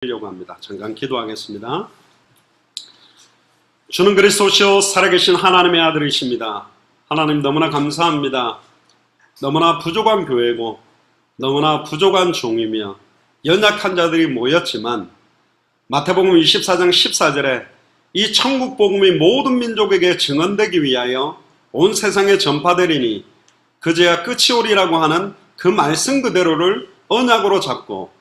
려고 합니다. 잠깐 기도하겠습니다. 주는 그리스도시요 살아계신 하나님의 아들이십니다. 하나님 너무나 감사합니다. 너무나 부족한 교회고 너무나 부족한 종이며 연약한 자들이 모였지만 마태복음 24장 14절에 이 천국 복음이 모든 민족에게 증언되기 위하여 온 세상에 전파되리니 그제야 끝이 오리라고 하는 그 말씀 그대로를 언약으로 잡고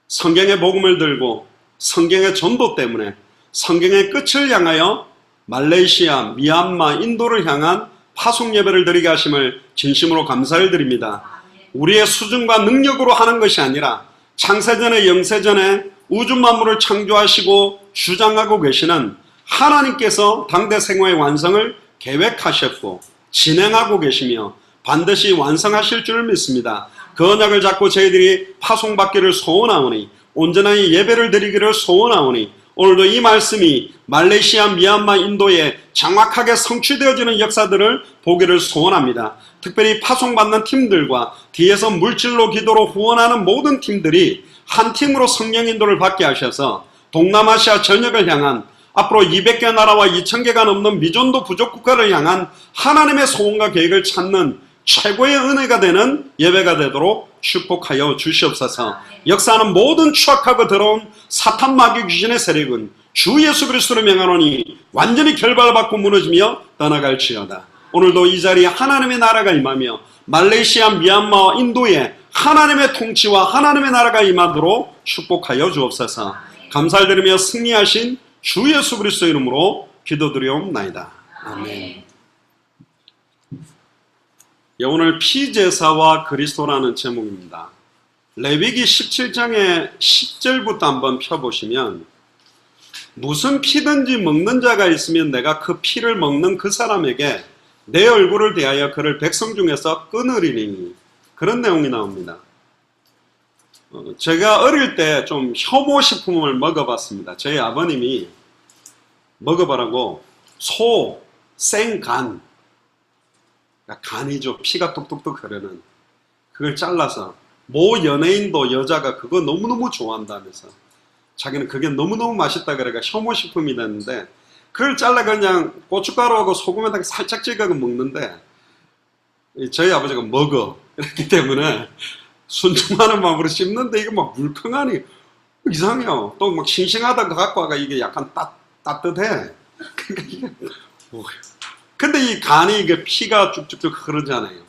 성경의 복음을 들고 성경의 전도 때문에 성경의 끝을 향하여 말레이시아, 미얀마, 인도를 향한 파송 예배를 드리게 하심을 진심으로 감사를 드립니다. 우리의 수준과 능력으로 하는 것이 아니라 창세전에 영세전에 우주 만물을 창조하시고 주장하고 계시는 하나님께서 당대 생애의 완성을 계획하셨고 진행하고 계시며 반드시 완성하실 줄 믿습니다. 그 언약을 잡고 저희들이 파송받기를 소원하오니 온전히 예배를 드리기를 소원하오니 오늘도 이 말씀이 말레이시아, 미얀마, 인도에 정확하게 성취되어지는 역사들을 보기를 소원합니다. 특별히 파송받는 팀들과 뒤에서 물질로 기도로 후원하는 모든 팀들이 한 팀으로 성령 인도를 받게 하셔서 동남아시아 전역을 향한 앞으로 200개 나라와 2000개가 넘는 미전도 부족 국가를 향한 하나님의 소원과 계획을 찾는 최고의 은혜가 되는 예배가 되도록 축복하여 주시옵소서. 역사하는 모든 추악하고 더러운 사탄 마귀 귀신의 세력은 주 예수 그리스도를 명하노니 완전히 결박받고 무너지며 떠나갈지어다. 오늘도 이 자리에 하나님의 나라가 임하며 말레이시아, 미얀마, 인도에 하나님의 통치와 하나님의 나라가 임하도록 축복하여 주옵소서. 감사를 드리며 승리하신 주 예수 그리스도 이름으로 기도드리옵나이다. 아멘. 오늘 피제사와 그리스도라는 제목입니다. 레위기 17장의 10절부터 한번 펴보시면 무슨 피든지 먹는 자가 있으면 내가 그 피를 먹는 그 사람에게 내 얼굴을 대하여 그를 백성 중에서 끊으리니 그런 내용이 나옵니다. 제가 어릴 때 좀 혐오식품을 먹어봤습니다. 저희 아버님이 먹어보라고 소, 생간, 간이죠. 피가 뚝뚝뚝 흐르는 그걸 잘라서 모 연예인도 여자가 그거 너무너무 좋아한다면서 자기는 그게 너무너무 맛있다 그래가 혐오식품이 됐는데 그걸 잘라 그냥 고춧가루하고 소금에다가 살짝 찍어서 먹는데 저희 아버지가 먹어 그랬기 때문에 순종하는 마음으로 씹는데 이거 막 물컹하니 이상해요. 또 막 싱싱하다고 갖고 와가 이게 약간 따뜻해. 그러니까 이게 근데 이 간이 이게 피가 쭉쭉쭉 흐르잖아요.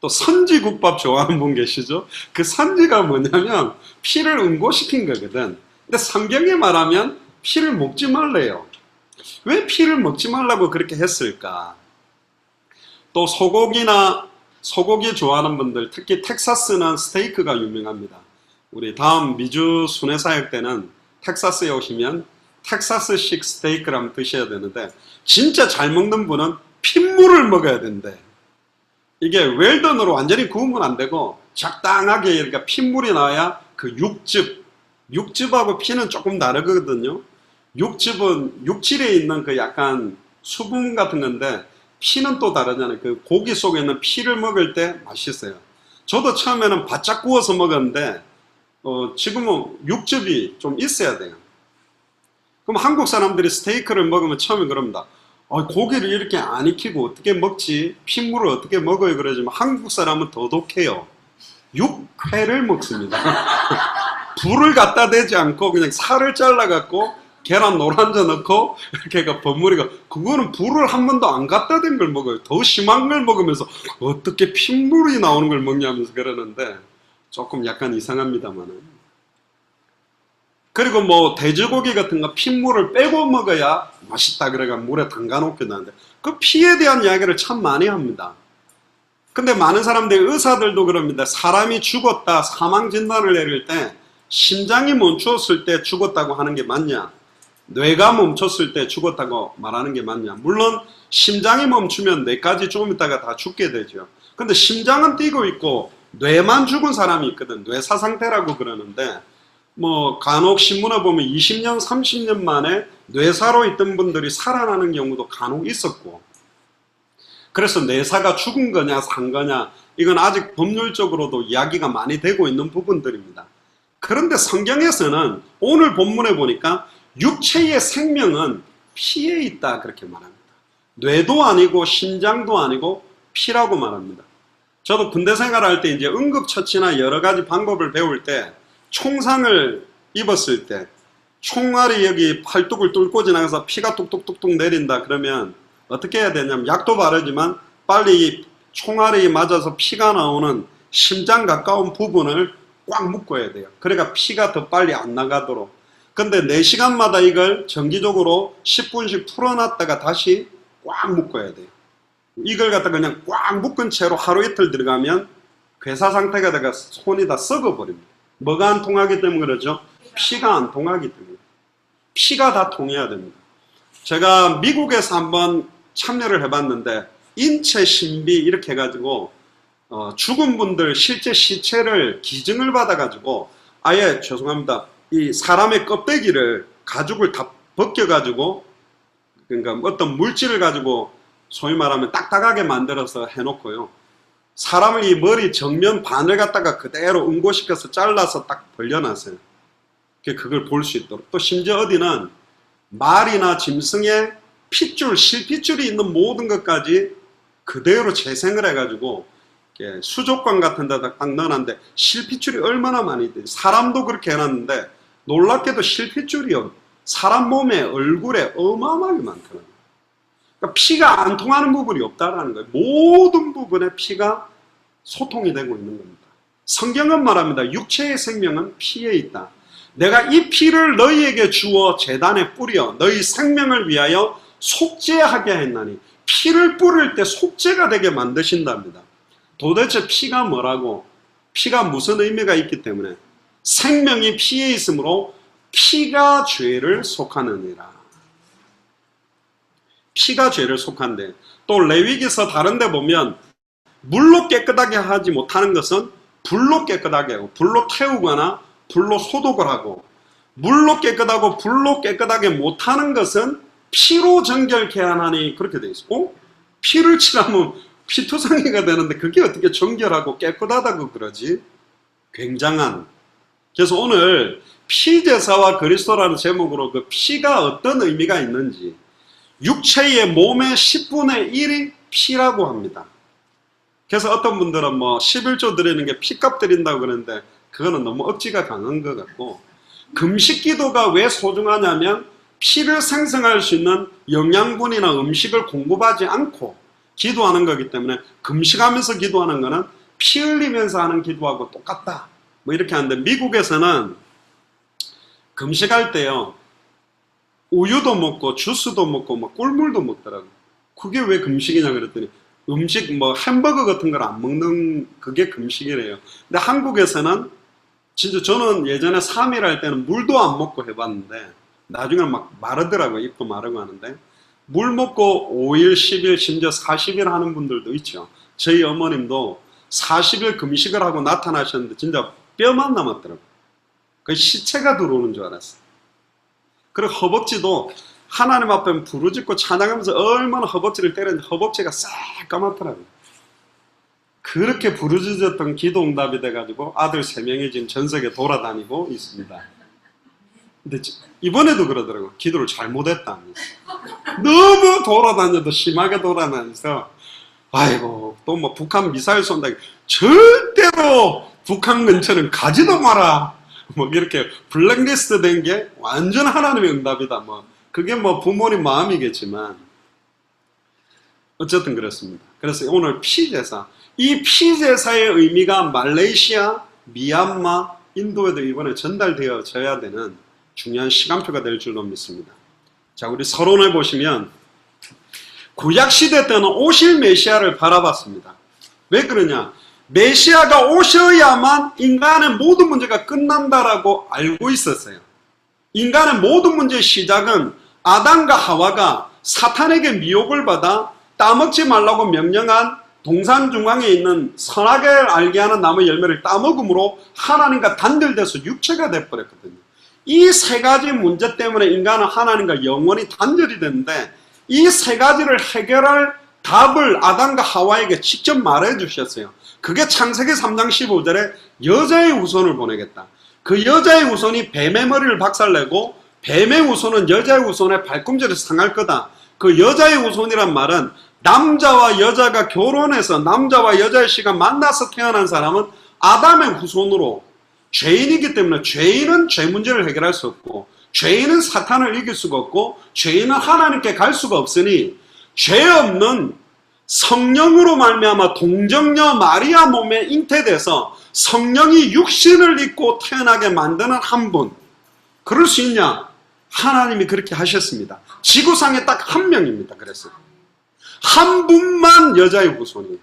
또 선지국밥 좋아하는 분 계시죠? 그 선지가 뭐냐면 피를 응고시킨 거거든. 근데 성경에 말하면 피를 먹지 말래요. 왜 피를 먹지 말라고 그렇게 했을까? 또 소고기 좋아하는 분들, 특히 텍사스는 스테이크가 유명합니다. 우리 다음 미주 순회사역 때는 텍사스에 오시면 텍사스식 스테이크를 한번 드셔야 되는데 진짜 잘 먹는 분은 핏물을 먹어야 된대. 이게 웰던으로 완전히 구우면 안 되고 적당하게 이렇게 핏물이 나와야 그 육즙하고 피는 조금 다르거든요. 육즙은 육질에 있는 그 약간 수분 같은 건데 피는 또 다르잖아요. 그 고기 속에 있는 피를 먹을 때 맛있어요. 저도 처음에는 바짝 구워서 먹었는데 지금은 육즙이 좀 있어야 돼요. 그럼 한국 사람들이 스테이크를 먹으면 처음에 그럽니다. 고기를 이렇게 안 익히고 어떻게 먹지? 핏물을 어떻게 먹어요? 그러지만 한국 사람은 더 독해요. 육회를 먹습니다. 불을 갖다 대지 않고 그냥 살을 잘라갖고 계란 노란자 넣고 이렇게 해가 버무리가 그거는 불을 한 번도 안 갖다 댄 걸 먹어요. 더 심한 걸 먹으면서 어떻게 핏물이 나오는 걸 먹냐면서 그러는데 조금 약간 이상합니다만은. 그리고 뭐 돼지고기 같은 거 핏물을 빼고 먹어야 맛있다 그래가 물에 담가 놓기도 하는데 그 피에 대한 이야기를 참 많이 합니다. 근데 많은 사람들이 의사들도 그럽니다. 사람이 죽었다 사망 진단을 내릴 때 심장이 멈췄을 때 죽었다고 하는 게 맞냐, 뇌가 멈췄을 때 죽었다고 말하는 게 맞냐. 물론 심장이 멈추면 뇌까지 조금 있다가 다 죽게 되죠. 근데 심장은 뛰고 있고 뇌만 죽은 사람이 있거든. 뇌사상태라고 그러는데 뭐 간혹 신문에 보면 20년 30년 만에 뇌사로 있던 분들이 살아나는 경우도 간혹 있었고, 그래서 뇌사가 죽은 거냐 산 거냐 이건 아직 법률적으로도 이야기가 많이 되고 있는 부분들입니다. 그런데 성경에서는 오늘 본문에 보니까 육체의 생명은 피에 있다 그렇게 말합니다. 뇌도 아니고 심장도 아니고 피라고 말합니다. 저도 군대 생활할 때 이제 응급처치나 여러 가지 방법을 배울 때 총상을 입었을 때 총알이 여기 팔뚝을 뚫고 지나가서 피가 뚝뚝뚝뚝 내린다 그러면 어떻게 해야 되냐면 약도 바르지만 빨리 총알이 맞아서 피가 나오는 심장 가까운 부분을 꽉 묶어야 돼요. 그러니까 피가 더 빨리 안 나가도록. 근데 4시간마다 이걸 정기적으로 10분씩 풀어놨다가 다시 꽉 묶어야 돼요. 이걸 갖다가 그냥 꽉 묶은 채로 하루 이틀 들어가면 괴사 상태가 돼가 손이 다 썩어버립니다. 뭐가 안 통하기 때문에 그러죠? 피가 안 통하기 때문에. 피가 다 통해야 됩니다. 제가 미국에서 한번 참여를 해봤는데 인체 신비 이렇게 해가지고 죽은 분들 실제 시체를 기증을 받아가지고 아예 죄송합니다. 이 사람의 껍데기를 가죽을 다 벗겨가지고 그러니까 어떤 물질을 가지고 소위 말하면 딱딱하게 만들어서 해놓고요. 사람을 이 머리 정면 반을 갖다가 그대로 응고시켜서 잘라서 딱 벌려놨어요. 그걸 볼 수 있도록. 또 심지어 어디는 말이나 짐승의 핏줄, 실핏줄이 있는 모든 것까지 그대로 재생을 해가지고 수족관 같은 데다 딱 넣어놨는데 실핏줄이 얼마나 많이 돼요. 사람도 그렇게 해놨는데 놀랍게도 실핏줄이요. 사람 몸에 얼굴에 어마어마하게 많더라고요. 그러니까 피가 안 통하는 부분이 없다라는 거예요. 모든 부분에 피가 소통이 되고 있는 겁니다. 성경은 말합니다. 육체의 생명은 피에 있다. 내가 이 피를 너희에게 주어 제단에 뿌려 너희 생명을 위하여 속죄하게 했나니 피를 뿌릴 때 속죄가 되게 만드신답니다. 도대체 피가 뭐라고? 피가 무슨 의미가 있기 때문에 생명이 피에 있으므로 피가 죄를 속하느니라. 피가 죄를 속한데 또 레위기서 다른 데 보면 물로 깨끗하게 하지 못하는 것은 불로 깨끗하게 하고 불로 태우거나 불로 소독을 하고 물로 깨끗하고 불로 깨끗하게 못하는 것은 피로 정결케 하나니 그렇게 되어 있고 피를 칠하면 피투성이가 되는데 그게 어떻게 정결하고 깨끗하다고 그러지? 굉장한. 그래서 오늘 피제사와 그리스도라는 제목으로 그 피가 어떤 의미가 있는지 육체의 몸의 10분의 1이 피라고 합니다. 그래서 어떤 분들은 뭐 11조 드리는 게 피값 드린다고 그러는데 그거는 너무 억지가 강한 것 같고 금식 기도가 왜 소중하냐면 피를 생성할 수 있는 영양분이나 음식을 공급하지 않고 기도하는 거기 때문에 금식하면서 기도하는 거는 피 흘리면서 하는 기도하고 똑같다. 뭐 이렇게 하는데 미국에서는 금식할 때요. 우유도 먹고 주스도 먹고 뭐 꿀물도 먹더라고. 그게 왜 금식이냐 그랬더니 음식 뭐 햄버거 같은 걸 안 먹는 그게 금식이래요. 근데 한국에서는 진짜 저는 예전에 3일 할 때는 물도 안 먹고 해봤는데 나중에 막 마르더라고요. 입도 마르고 하는데 물 먹고 5일, 10일, 심지어 40일 하는 분들도 있죠. 저희 어머님도 40일 금식을 하고 나타나셨는데 진짜 뼈만 남았더라고요. 그 시체가 들어오는 줄 알았어요. 그리고 허벅지도 하나님 앞에 부르짖고 찬양하면서 얼마나 허벅지를 때렸는데 허벅지가 새까맣더라고요. 그렇게 부르짖었던 기도 응답이 돼가지고 아들 3명이 지금 전 세계 돌아다니고 있습니다. 근데 이번에도 그러더라고요. 기도를 잘못했다면서. 너무 돌아다녀도 심하게 돌아다녀서 아이고 또 뭐 북한 미사일 쏜다. 절대로 북한 근처는 가지도 마라. 뭐 이렇게 블랙리스트 된 게 완전 하나님의 응답이다. 뭐 그게 뭐 부모님 마음이겠지만 어쨌든 그렇습니다. 그래서 오늘 피제사, 이 피제사의 의미가 말레이시아, 미얀마, 인도에도 이번에 전달되어져야 되는 중요한 시간표가 될 줄로 믿습니다. 자, 우리 서론을 보시면 구약시대 때는 오실 메시아를 바라봤습니다. 왜 그러냐? 메시아가 오셔야만 인간의 모든 문제가 끝난다라고 알고 있었어요. 인간의 모든 문제의 시작은 아담과 하와가 사탄에게 미혹을 받아 따먹지 말라고 명령한 동산 중앙에 있는 선악을 알게 하는 나무 열매를 따먹음으로 하나님과 단절돼서 육체가 돼버렸거든요. 이 3가지 문제 때문에 인간은 하나님과 영원히 단절이 됐는데 이 3가지를 해결할 답을 아담과 하와에게 직접 말해 주셨어요. 그게 창세기 3장 15절에 여자의 후손을 보내겠다. 그 여자의 후손이 뱀의 머리를 박살내고 뱀의 후손은 여자의 후손의 발꿈치를 상할 거다. 그 여자의 후손이란 말은 남자와 여자가 결혼해서 남자와 여자의 씨가 만나서 태어난 사람은 아담의 후손으로 죄인이기 때문에 죄인은 죄 문제를 해결할 수 없고 죄인은 사탄을 이길 수가 없고 죄인은 하나님께 갈 수가 없으니 죄 없는 성령으로 말미암아 동정녀 마리아 몸에 잉태돼서 성령이 육신을 입고 태어나게 만드는 한 분, 그럴 수 있냐? 하나님이 그렇게 하셨습니다. 지구상에 딱 한 명입니다. 그래서 한 분만 여자의 후손이에요.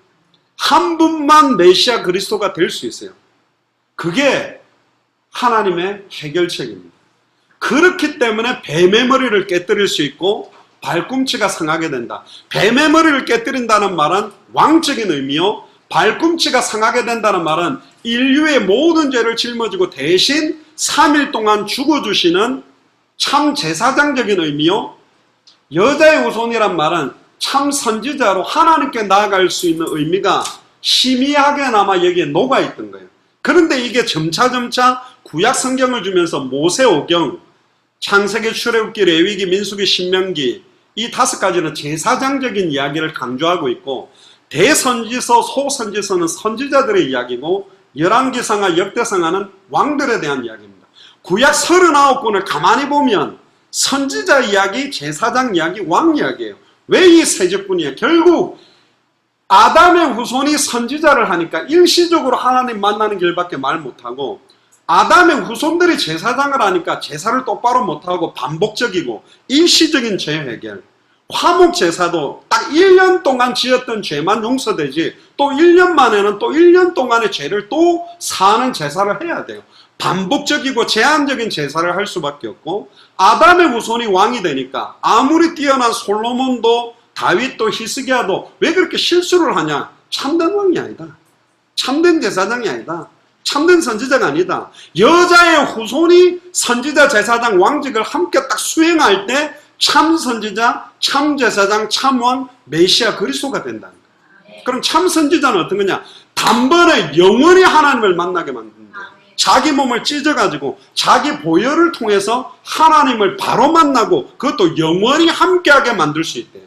한 분만 메시아 그리스도가 될 수 있어요. 그게 하나님의 해결책입니다. 그렇기 때문에 뱀의 머리를 깨뜨릴 수 있고 발꿈치가 상하게 된다. 뱀의 머리를 깨뜨린다는 말은 왕적인 의미요, 발꿈치가 상하게 된다는 말은 인류의 모든 죄를 짊어지고 대신 3일 동안 죽어주시는 참 제사장적인 의미요, 여자의 후손이란 말은 참 선지자로 하나님께 나아갈 수 있는 의미가 희미하게나마 여기에 녹아있던 거예요. 그런데 이게 점차점차 구약 성경을 주면서 모세오경, 창세기, 출애굽기, 레위기, 민수기, 신명기, 이 5가지는 제사장적인 이야기를 강조하고 있고, 대선지서, 소선지서는 선지자들의 이야기고, 열왕기상하, 역대상하는 왕들에 대한 이야기입니다. 구약 39권을 가만히 보면 선지자 이야기, 제사장 이야기, 왕 이야기예요. 왜 이 세적분이에요? 결국 아담의 후손이 선지자를 하니까 일시적으로 하나님 만나는 길밖에 말 못하고, 아담의 후손들이 제사장을 하니까 제사를 똑바로 못하고 반복적이고 일시적인 죄 해결, 화목 제사도 딱 1년 동안 지었던 죄만 용서되지 또 1년 만에는 또 1년 동안의 죄를 또 사는 제사를 해야 돼요. 반복적이고 제한적인 제사를 할 수밖에 없고, 아담의 후손이 왕이 되니까 아무리 뛰어난 솔로몬도 다윗도 히스기야도 왜 그렇게 실수를 하냐? 참된 왕이 아니다. 참된 제사장이 아니다. 참된 선지자가 아니다. 여자의 후손이 선지자, 제사장, 왕직을 함께 딱 수행할 때 참 선지자, 참 제사장, 참 왕, 메시아 그리스도가 된다는 거예요. 그럼 참 선지자는 어떤 거냐? 단번에 영원히 하나님을 만나게 만든다. 자기 몸을 찢어가지고 자기 보혈을 통해서 하나님을 바로 만나고 그것도 영원히 함께하게 만들 수 있대요.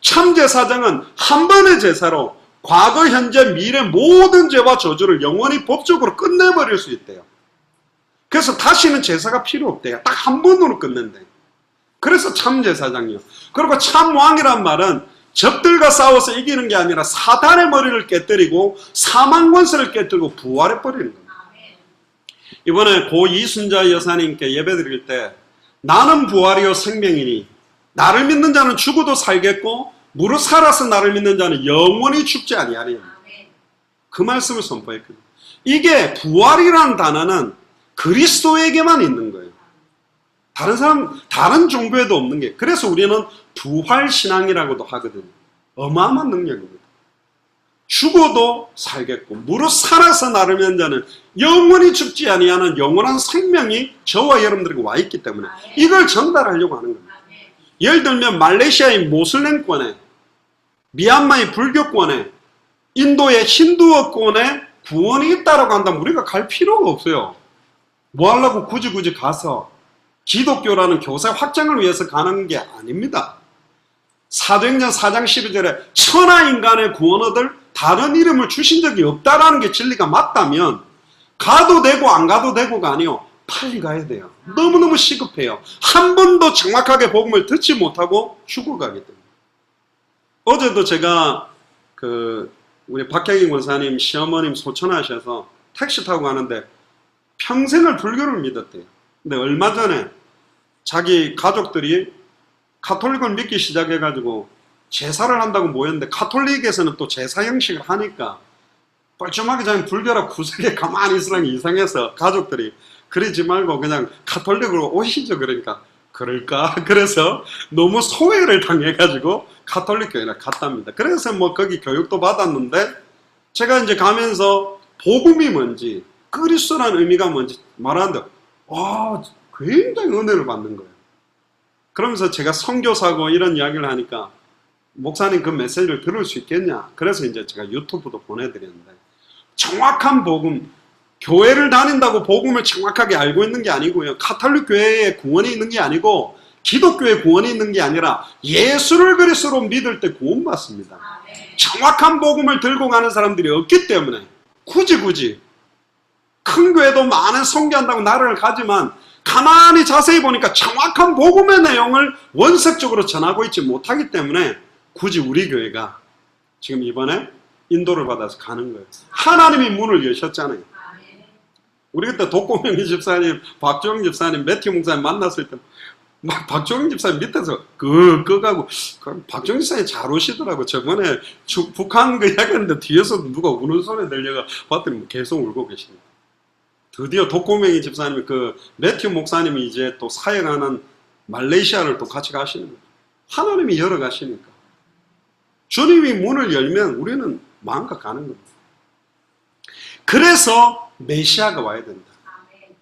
참 제사장은 한 번의 제사로 과거, 현재, 미래 모든 죄와 저주를 영원히 법적으로 끝내버릴 수 있대요. 그래서 다시는 제사가 필요 없대요. 딱 한 번으로 끝낸대요. 그래서 참 제사장이요. 그리고 참 왕이란 말은 적들과 싸워서 이기는 게 아니라 사단의 머리를 깨뜨리고 사망 권세를 깨뜨리고 부활해버리는 겁니다. 이번에 고 이순자 여사님께 예배드릴 때 나는 부활이요 생명이니 나를 믿는 자는 죽어도 살겠고 무릇 살아서 나를 믿는 자는 영원히 죽지 아니하리니, 그 말씀을 선포했거든요. 이게 부활이라는 단어는 그리스도에게만 있는 거예요. 다른 사람, 다른 종교에도 없는 게. 그래서 우리는 부활신앙이라고도 하거든요. 어마어마한 능력입니다. 죽어도 살겠고 무릇 살아서 나를 믿는 자는 영원히 죽지 아니하는 영원한 생명이 저와 여러분들에게 와 있기 때문에 이걸 전달하려고 하는 겁니다. 예를 들면 말레이시아의 모슬렘권에, 미얀마의 불교권에, 인도의 힌두어권에 구원이 있다라고 한다면 우리가 갈 필요가 없어요. 뭐 하려고 굳이 가서 기독교라는 교세 확장을 위해서 가는 게 아닙니다. 사도행전 4장 12절에 천하인간의 구원 얻을 다른 이름을 주신 적이 없다라는 게 진리가 맞다면 가도 되고 안 가도 되고가 아니요, 빨리 가야 돼요. 너무너무 시급해요. 한 번도 정확하게 복음을 듣지 못하고 죽어가기 때문에. 어제도 제가 우리 박혜경 권사님 시어머님 소천하셔서 택시 타고 가는데 평생을 불교를 믿었대요. 근데 얼마 전에 자기 가족들이 가톨릭을 믿기 시작해가지고 제사를 한다고 모였는데, 가톨릭에서는 또 제사 형식을 하니까 뻘쭘하게 자기 불교라 구석에 가만히 있으라는 게 이상해서 가족들이 그러지 말고 그냥 가톨릭으로 오시죠. 그러니까 그럴까? 그래서 너무 소외를 당해가지고 가톨릭 교회를 갔답니다. 그래서 뭐 거기 교육도 받았는데, 제가 이제 가면서 복음이 뭔지, 그리스도라는 의미가 뭔지 말하는데 와, 굉장히 은혜를 받는 거예요. 그러면서 제가 선교사고 이런 이야기를 하니까 목사님 그 메시지를 들을 수 있겠냐? 그래서 이제 제가 유튜브도 보내드렸는데, 정확한 복음, 교회를 다닌다고 복음을 정확하게 알고 있는 게 아니고요. 가톨릭 교회에 구원이 있는 게 아니고 기독교에 구원이 있는 게 아니라 예수를 그리스도로 믿을 때 구원받습니다. 정확한 복음을 들고 가는 사람들이 없기 때문에 굳이 큰 교회도 많은 선교한다고 나라를 가지만 가만히 자세히 보니까 정확한 복음의 내용을 원색적으로 전하고 있지 못하기 때문에 굳이 우리 교회가 지금 이번에 인도를 받아서 가는 거예요. 하나님이 문을 여셨잖아요. 우리 그때 독고명희 집사님, 박종영 집사님, 매튜 목사님 만났을 때 막 박종영 집사님 밑에서 끄가고 박종영 집사님 잘 오시더라고. 저번에 북한 그 이야기하는데 뒤에서 누가 우는 소리 들려가 봤더니 계속 울고 계십니다. 드디어 독고명희 집사님이 그 매튜 목사님이 이제 또 사역하는 말레이시아를 또 같이 가시는 거예요. 하나님이 열어 가시니까. 주님이 문을 열면 우리는 마음껏 가는 겁니다. 그래서 메시아가 와야 된다.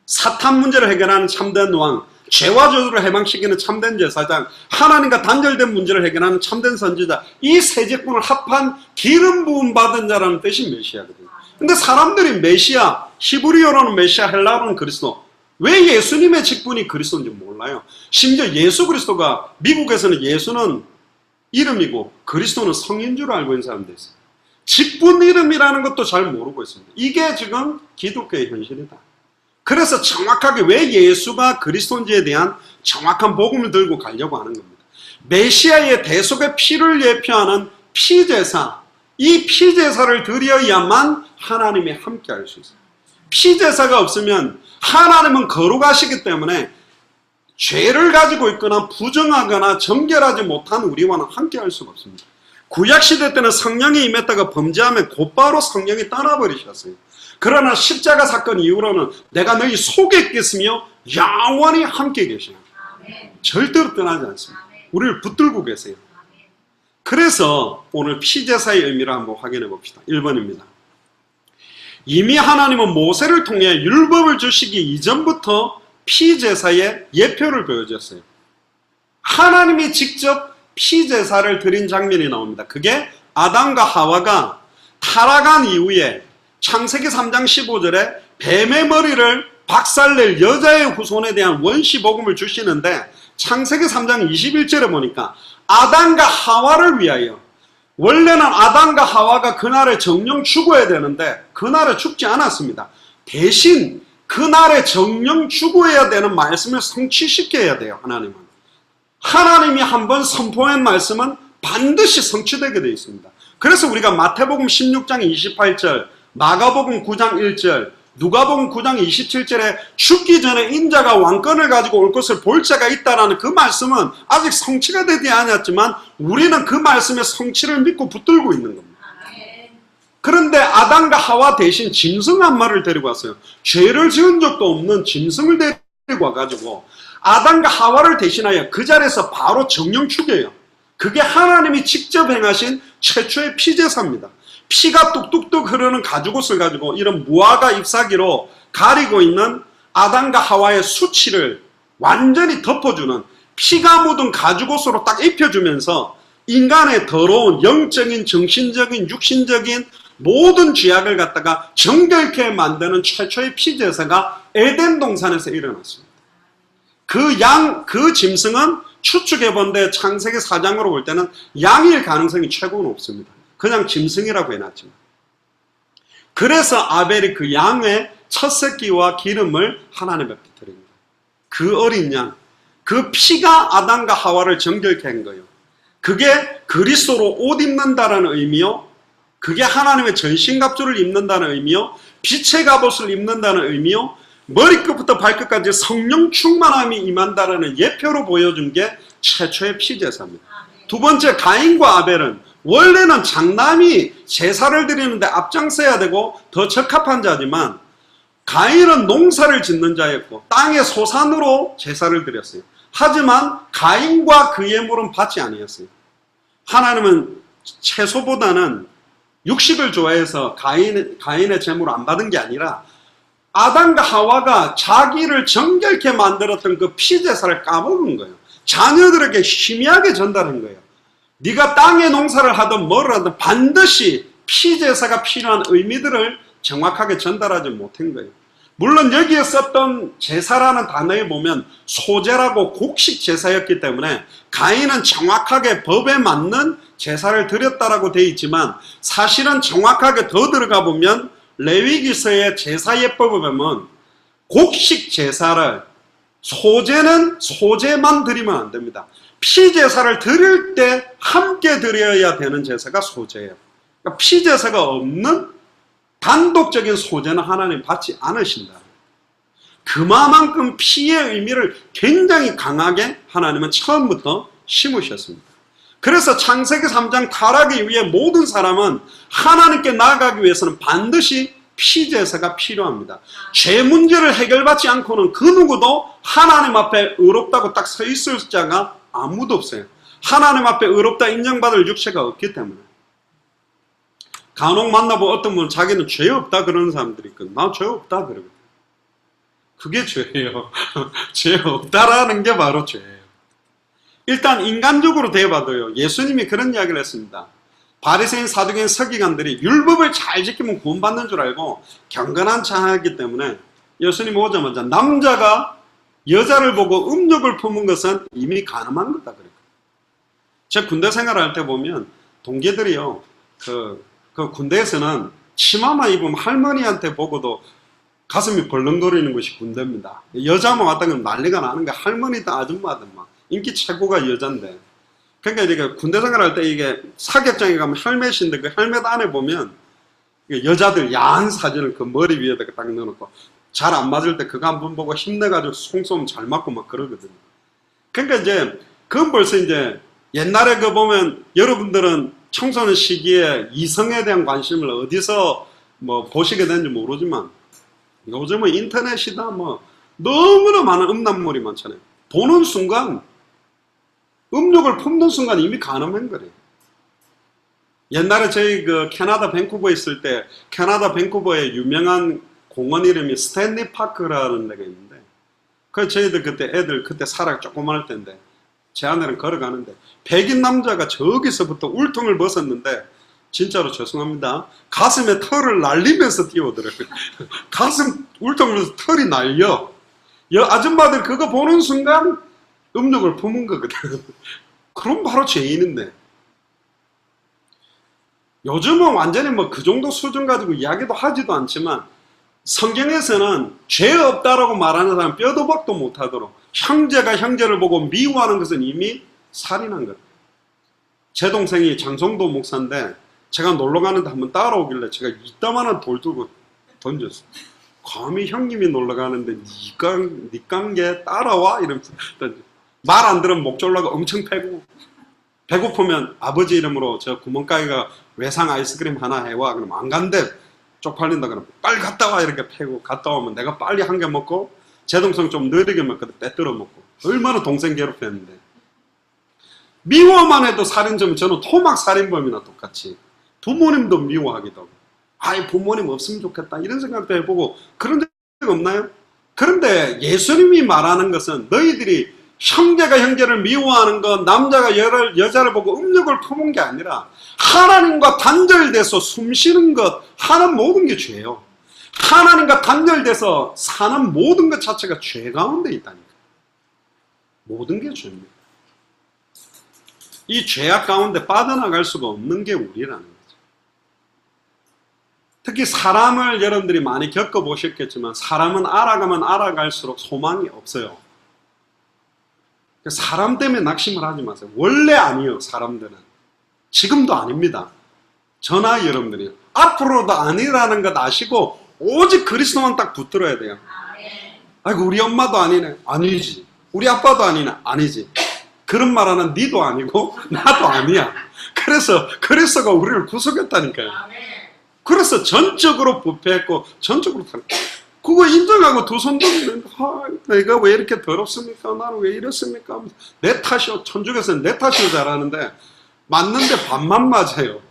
사탄 문제를 해결하는 참된 왕, 죄와 저주를 해방시키는 참된 제사장, 하나님과 단절된 문제를 해결하는 참된 선지자, 이 세 직분을 합한 기름 부음 받은 자라는 뜻이 메시아거든요. 근데 사람들이 메시아, 히브리어로는 메시아, 헬라어로는 그리스도, 왜 예수님의 직분이 그리스도인지 몰라요. 심지어 예수 그리스도가, 미국에서는 예수는 이름이고 그리스도는 성인 줄 알고 있는 사람들이 있어요. 직분 이름이라는 것도 잘 모르고 있습니다. 이게 지금 기독교의 현실이다. 그래서 정확하게 왜 예수가 그리스도인지에 대한 정확한 복음을 들고 가려고 하는 겁니다. 메시아의 대속의 피를 예표하는 피제사, 이 피제사를 드려야만 하나님이 함께 할 수 있어요. 피제사가 없으면 하나님은 거룩하시기 때문에 죄를 가지고 있거나 부정하거나 정결하지 못한 우리와는 함께 할 수가 없습니다. 구약시대 때는 성령이 임했다가 범죄하면 곧바로 성령이 떠나버리셨어요. 그러나 십자가 사건 이후로는 내가 너희 속에 있겠으며 영원히 함께 계셔요. 절대로 떠나지 않습니다. 우리를 붙들고 계세요. 그래서 오늘 피제사의 의미를 한번 확인해 봅시다. 1번입니다. 이미 하나님은 모세를 통해 율법을 주시기 이전부터 피제사의 예표를 보여줬어요. 하나님이 직접 피제사를 드린 장면이 나옵니다. 그게 아담과 하와가 타락한 이후에 창세기 3장 15절에 뱀의 머리를 박살낼 여자의 후손에 대한 원시 복음을 주시는데 창세기 3장 21절에 보니까 아담과 하와를 위하여, 원래는 아담과 하와가 그날에 정령 죽어야 되는데 그날에 죽지 않았습니다. 대신 그날에 정령 죽어야 되는 말씀을 성취시켜야 돼요. 하나님이 한번 선포한 말씀은 반드시 성취되게 되어 있습니다. 그래서 우리가 마태복음 16장 28절, 마가복음 9장 1절, 누가복음 9장 27절에 죽기 전에 인자가 왕권을 가지고 올 것을 볼 자가 있다라는 그 말씀은 아직 성취가 되지 않았지만 우리는 그 말씀의 성취를 믿고 붙들고 있는 겁니다. 그런데 아담과 하와 대신 짐승 한 마리를 데리고 왔어요. 죄를 지은 적도 없는 짐승을 데리고 와가지고 아담과 하와를 대신하여 그 자리에서 바로 정령 죽여요. 그게 하나님이 직접 행하신 최초의 피제사입니다. 피가 뚝뚝뚝 흐르는 가죽옷을 가지고 이런 무화과 잎사귀로 가리고 있는 아담과 하와의 수치를 완전히 덮어주는, 피가 묻은 가죽옷으로 딱 입혀주면서 인간의 더러운 영적인, 정신적인, 육신적인 모든 죄악을 갖다가 정결케 만드는 최초의 피제사가 에덴 동산에서 일어났습니다. 그 짐승은 추측해본데 창세기 4장으로 볼 때는 양일 가능성이 최고 높습니다. 그냥 짐승이라고 해놨지만. 그래서 아벨이 그 양의 첫 새끼와 기름을 하나님 앞에 드립니다. 그 어린 양, 그 피가 아담과 하와를 정결케 한 거예요. 그게 그리스도로 옷 입는다라는 의미요, 그게 하나님의 전신갑주를 입는다는 의미요, 빛의 갑옷을 입는다는 의미요, 머리끝부터 발끝까지 성령 충만함이 임한다라는 예표로 보여준 게 최초의 피제사입니다. 두 번째, 가인과 아벨은 원래는 장남이 제사를 드리는데 앞장서야 되고 더 적합한 자지만 가인은 농사를 짓는 자였고 땅의 소산으로 제사를 드렸어요. 하지만 가인과 그 예물은 받지 아니었어요. 하나님은 채소보다는 육식을 좋아해서 가인의 제물을 안 받은 게 아니라 아담과 하와가 자기를 정결케 만들었던 그 피제사를 까먹은 거예요. 자녀들에게 희미하게 전달한 거예요. 네가 땅에 농사를 하든 뭐를 하든 반드시 피제사가 필요한 의미들을 정확하게 전달하지 못한 거예요. 물론 여기에 썼던 제사라는 단어에 보면 소제라고 곡식 제사였기 때문에 가인은 정확하게 법에 맞는 제사를 드렸다라고 되어 있지만 사실은 정확하게 더 들어가 보면 레위기서의 제사 예법을 보면 곡식 제사를 소제는 소제만 드리면 안 됩니다. 피제사를 드릴 때 함께 드려야 되는 제사가 소제예요. 그러니까 피제사가 없는 단독적인 소제는 하나님 받지 않으신다. 그만큼 피의 의미를 굉장히 강하게 하나님은 처음부터 심으셨습니다. 그래서 창세기 3장 타락 이후에 모든 사람은 하나님께 나아가기 위해서는 반드시 피제사가 필요합니다. 죄 문제를 해결받지 않고는 그 누구도 하나님 앞에 의롭다고 딱 서 있을 자가 아무도 없어요. 하나님 앞에 의롭다 인정받을 육체가 없기 때문에. 간혹 만나보면 어떤 분은 자기는 죄 없다 그러는 사람들이 있거든. 나 죄 없다 그러거든. 그게 죄예요. 죄 없다라는 게 바로 죄예요. 일단 인간적으로 대봐도요. 예수님이 그런 이야기를 했습니다. 바리새인, 사두개인, 서기관들이 율법을 잘 지키면 구원받는 줄 알고 경건한 자이기 때문에 예수님이 오자마자 남자가 여자를 보고 음욕을 품은 것은 이미 가늠한 거다 그랬거든요. 제 군대 생활할 때 보면 동기들이요. 그 군대에서는 치마만 입으면 할머니한테 보고도 가슴이 벌렁거리는 것이 군대입니다. 여자만 왔다 그러면 난리가 나는 거야. 할머니든 아줌마든 막 인기 최고가 여잔데. 그러니까 이게 군대 생활할 때 이게 사격장에 가면 헬멧인데 그 헬멧 안에 보면 여자들 야한 사진을 그 머리 위에다가 딱 넣어놓고 잘 안 맞을 때 그거 한번 보고 힘내가지고 송 쏘면 잘 맞고 막 그러거든요. 그러니까 이제 그건 벌써 이제 옛날에 그 보면 여러분들은 청소년 시기에 이성에 대한 관심을 어디서 뭐 보시게 되는지 모르지만 요즘은 인터넷이다 뭐 너무나 많은 음란물이 많잖아요. 보는 순간 음욕을 품는 순간 이미 가늠한 거래요. 옛날에 저희 그 캐나다 밴쿠버에 있을 때 캐나다 밴쿠버의 유명한 공원 이름이 스탠리 파크라는 데가 있는데 그 저희들 그때 애들 그때 살아 조그만할 때인데 제 아내랑 걸어가는데 백인 남자가 저기서부터 울퉁을 벗었는데 진짜로 죄송합니다. 가슴에 털을 날리면서 뛰어오더라고요. 가슴 울퉁을 털이 날려. 아줌마들 그거 보는 순간 음욕을 품은 거거든. 그럼 바로 죄인인데. 요즘은 완전히 뭐 그 정도 수준 가지고 이야기도 하지도 않지만 성경에서는 죄 없다라고 말하는 사람 뼈도 박도 못하도록 형제가 형제를 보고 미워하는 것은 이미 살인한 거예요. 제 동생이 장성도 목사인데 제가 놀러 가는데 한번 따라오길래 제가 이따만한 돌 들고 던졌어요. 감히 형님이 놀러 가는데 니 관계 따라와? 이러면서 말 안 들으면 목 졸라고 엄청 패고 배고프면 아버지 이름으로 저 구멍가게가 외상 아이스크림 하나 해와. 그럼 안 간대. 쪽팔린다 그러면 빨리 갔다 와 이렇게 패고 갔다 오면 내가 빨리 한 개 먹고 제 동생 좀 느리게 먹거든. 빼뜨려 먹고 얼마나 동생 괴롭혔는데 미워만 해도 살인범 저는 토막 살인범이나 똑같이 부모님도 미워하기도 하고 아이 부모님 없으면 좋겠다 이런 생각도 해보고 그런 적 없나요? 그런데 예수님이 말하는 것은 너희들이 형제가 형제를 미워하는 것 남자가 여자를 보고 음욕을 품은 게 아니라 하나님과 단절돼서 숨쉬는 것 하는 모든 게 죄예요. 하나님과 단절돼서 사는 모든 것 자체가 죄 가운데 있다니까. 모든 게 죄입니다. 이 죄악 가운데 빠져나갈 수가 없는 게 우리라는 거죠. 특히 사람을 여러분들이 많이 겪어보셨겠지만 사람은 알아가면 알아갈수록 소망이 없어요. 사람 때문에 낙심을 하지 마세요. 원래 아니에요. 사람들은. 지금도 아닙니다. 저나 여러분들이요. 앞으로도 아니라는 것 아시고 오직 그리스도만 딱 붙들어야 돼요. 아이고 우리 엄마도 아니네. 아니지. 우리 아빠도 아니네. 아니지. 그런 말 하는 니도 아니고 나도 아니야. 그래서 그리스도가 우리를 구속했다니까요. 그래서 전적으로 부패했고 전적으로 그거 인정하고 두 손 들면 내가 왜 이렇게 더럽습니까? 나는 왜 이렇습니까? 내 탓이요. 천주교에서는 내 탓이요 잘하는데 맞는데 반만 맞아요.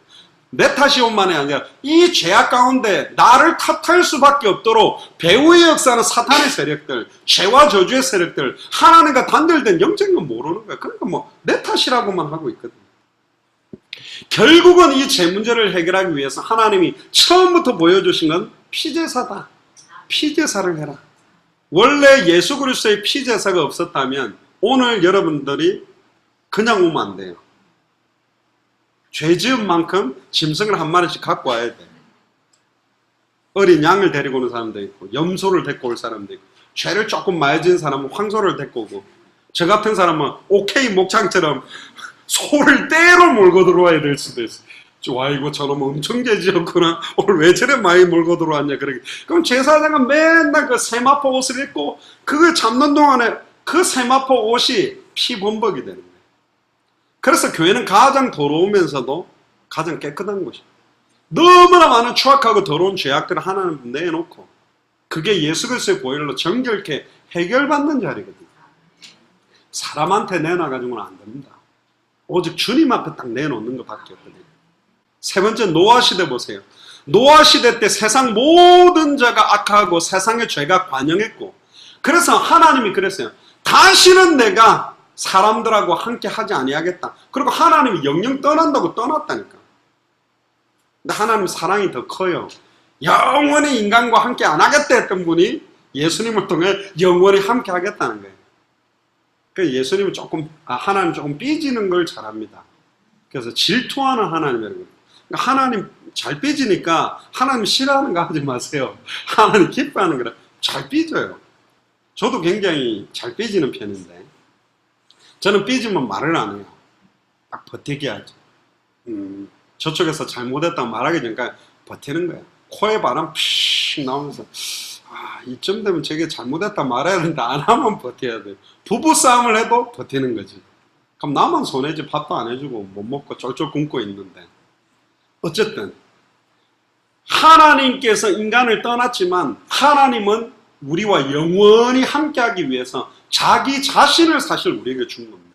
내 탓이요만이 아니라 이 죄악 가운데 나를 탓할 수밖에 없도록 배후의 역사는 사탄의 세력들, 죄와 저주의 세력들, 하나님과 단절된 영적인 건 모르는 거야. 그러니까 뭐 내 탓이라고만 하고 있거든. 결국은 이 죄 문제를 해결하기 위해서 하나님이 처음부터 보여주신 건 피제사다. 피제사를 해라. 원래 예수 그리스도의 피제사가 없었다면 오늘 여러분들이 그냥 오면 안 돼요. 죄 지은 만큼 짐승을 한 마리씩 갖고 와야 돼. 어린 양을 데리고 오는 사람도 있고, 염소를 데리고 올 사람도 있고, 죄를 조금 많이 지은 사람은 황소를 데리고 오고, 저 같은 사람은 오케이 목장처럼 소를 떼로 몰고 들어와야 될 수도 있어. 와, 이거 저놈 엄청 죄 지었구나. 오늘 왜 저래 많이 몰고 들어왔냐. 그럼 제사장은 맨날 그 세마포 옷을 입고 그걸 잡는 동안에 그 세마포 옷이 피범벅이 되는 거예요. 그래서 교회는 가장 더러우면서도 가장 깨끗한 곳이에요. 너무나 많은 추악하고 더러운 죄악들을 하나님 내놓고 그게 예수 그리스도의 보혈로 정결케 해결받는 자리거든요. 사람한테 내놔가지고는 안 됩니다. 오직 주님 앞에 딱 내놓는 것밖에 없거든요. 세 번째, 노아 시대 보세요. 노아 시대 때 세상 모든 자가 악하고 세상의 죄가 관영했고, 그래서 하나님이 그랬어요. 다시는 내가 사람들하고 함께 하지 아니하겠다. 그리고 하나님이 영영 떠난다고 떠났다니까. 근데 하나님 사랑이 더 커요. 영원히 인간과 함께 안 하겠다 했던 분이 예수님을 통해 영원히 함께 하겠다는 거예요. 그래서 예수님은 하나님 조금 삐지는 걸 잘합니다. 그래서 질투하는 하나님이라는 거예요. 그러니까 하나님 잘 삐지니까 하나님 싫어하는 거 하지 마세요. 하나님 기뻐하는 거라. 잘 삐져요. 저도 굉장히 잘 삐지는 편인데, 저는 삐지면 말을 안 해요. 딱 버티게 하죠. 저쪽에서 잘못했다고 말하기 전까지 버티는 거예요. 코에 바람 픽 나오면서, 이쯤 되면 저게 잘못했다 말해야 되는데 안 하면 버텨야 돼요. 부부싸움을 해도 버티는 거지. 그럼 나만 손해지. 밥도 안 해주고 못 먹고 쫄쫄 굶고 있는데. 어쨌든 하나님께서 인간을 떠났지만 하나님은 우리와 영원히 함께하기 위해서 자기 자신을 사실 우리에게 준 겁니다.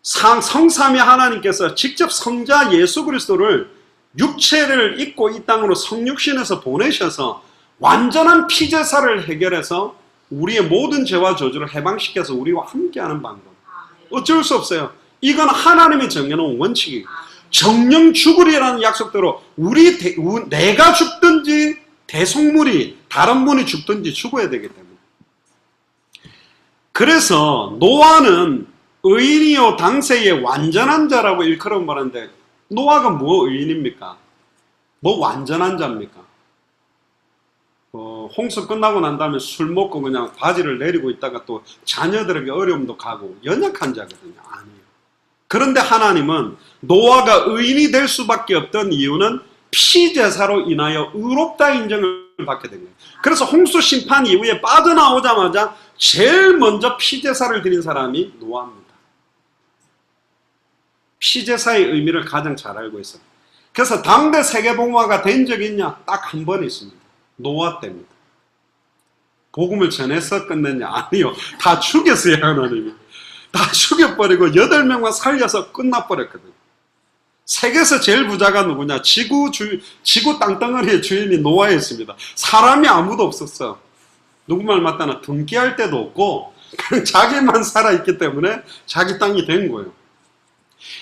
성삼위 하나님께서 직접 성자 예수 그리스도를 육체를 입고 이 땅으로 성육신에서 보내셔서 완전한 피제사를 해결해서 우리의 모든 죄와 저주를 해방시켜서 우리와 함께하는 방법. 어쩔 수 없어요. 이건 하나님이 정해놓은 원칙이에요. 정령 죽으리라는 약속대로 내가 죽든지 대속물이 다른 분이 죽든지 죽어야 되기 때문에. 그래서 노아는 의인이요 당세의 완전한 자라고 일컬어 말하는데, 노아가 뭐 의인입니까? 뭐 완전한 자입니까? 홍수 끝나고 난 다음에 술 먹고 그냥 바지를 내리고 있다가 또 자녀들에게 어려움도 가고 연약한 자거든요. 아니에요. 그런데 하나님은 노아가 의인이 될 수밖에 없던 이유는 피제사로 인하여 의롭다 인정을 받게 된 거예요. 그래서 홍수 심판 이후에 빠져나오자마자 제일 먼저 피제사를 드린 사람이 노아입니다. 피제사의 의미를 가장 잘 알고 있어요. 그래서 당대 세계복음화가 된 적이 있냐? 딱 한 번 있습니다. 노아 때입니다. 복음을 전해서 끝냈냐? 아니요. 다 죽였어요, 하나님이. 다 죽여버리고 8명만 살려서 끝나버렸거든요. 세계에서 제일 부자가 누구냐? 지구 땅덩어리의 주인이 노아였습니다. 사람이 아무도 없었어. 누구 말 맞다나 등기할 데도 없고 그냥 자기만 살아있기 때문에 자기 땅이 된 거예요.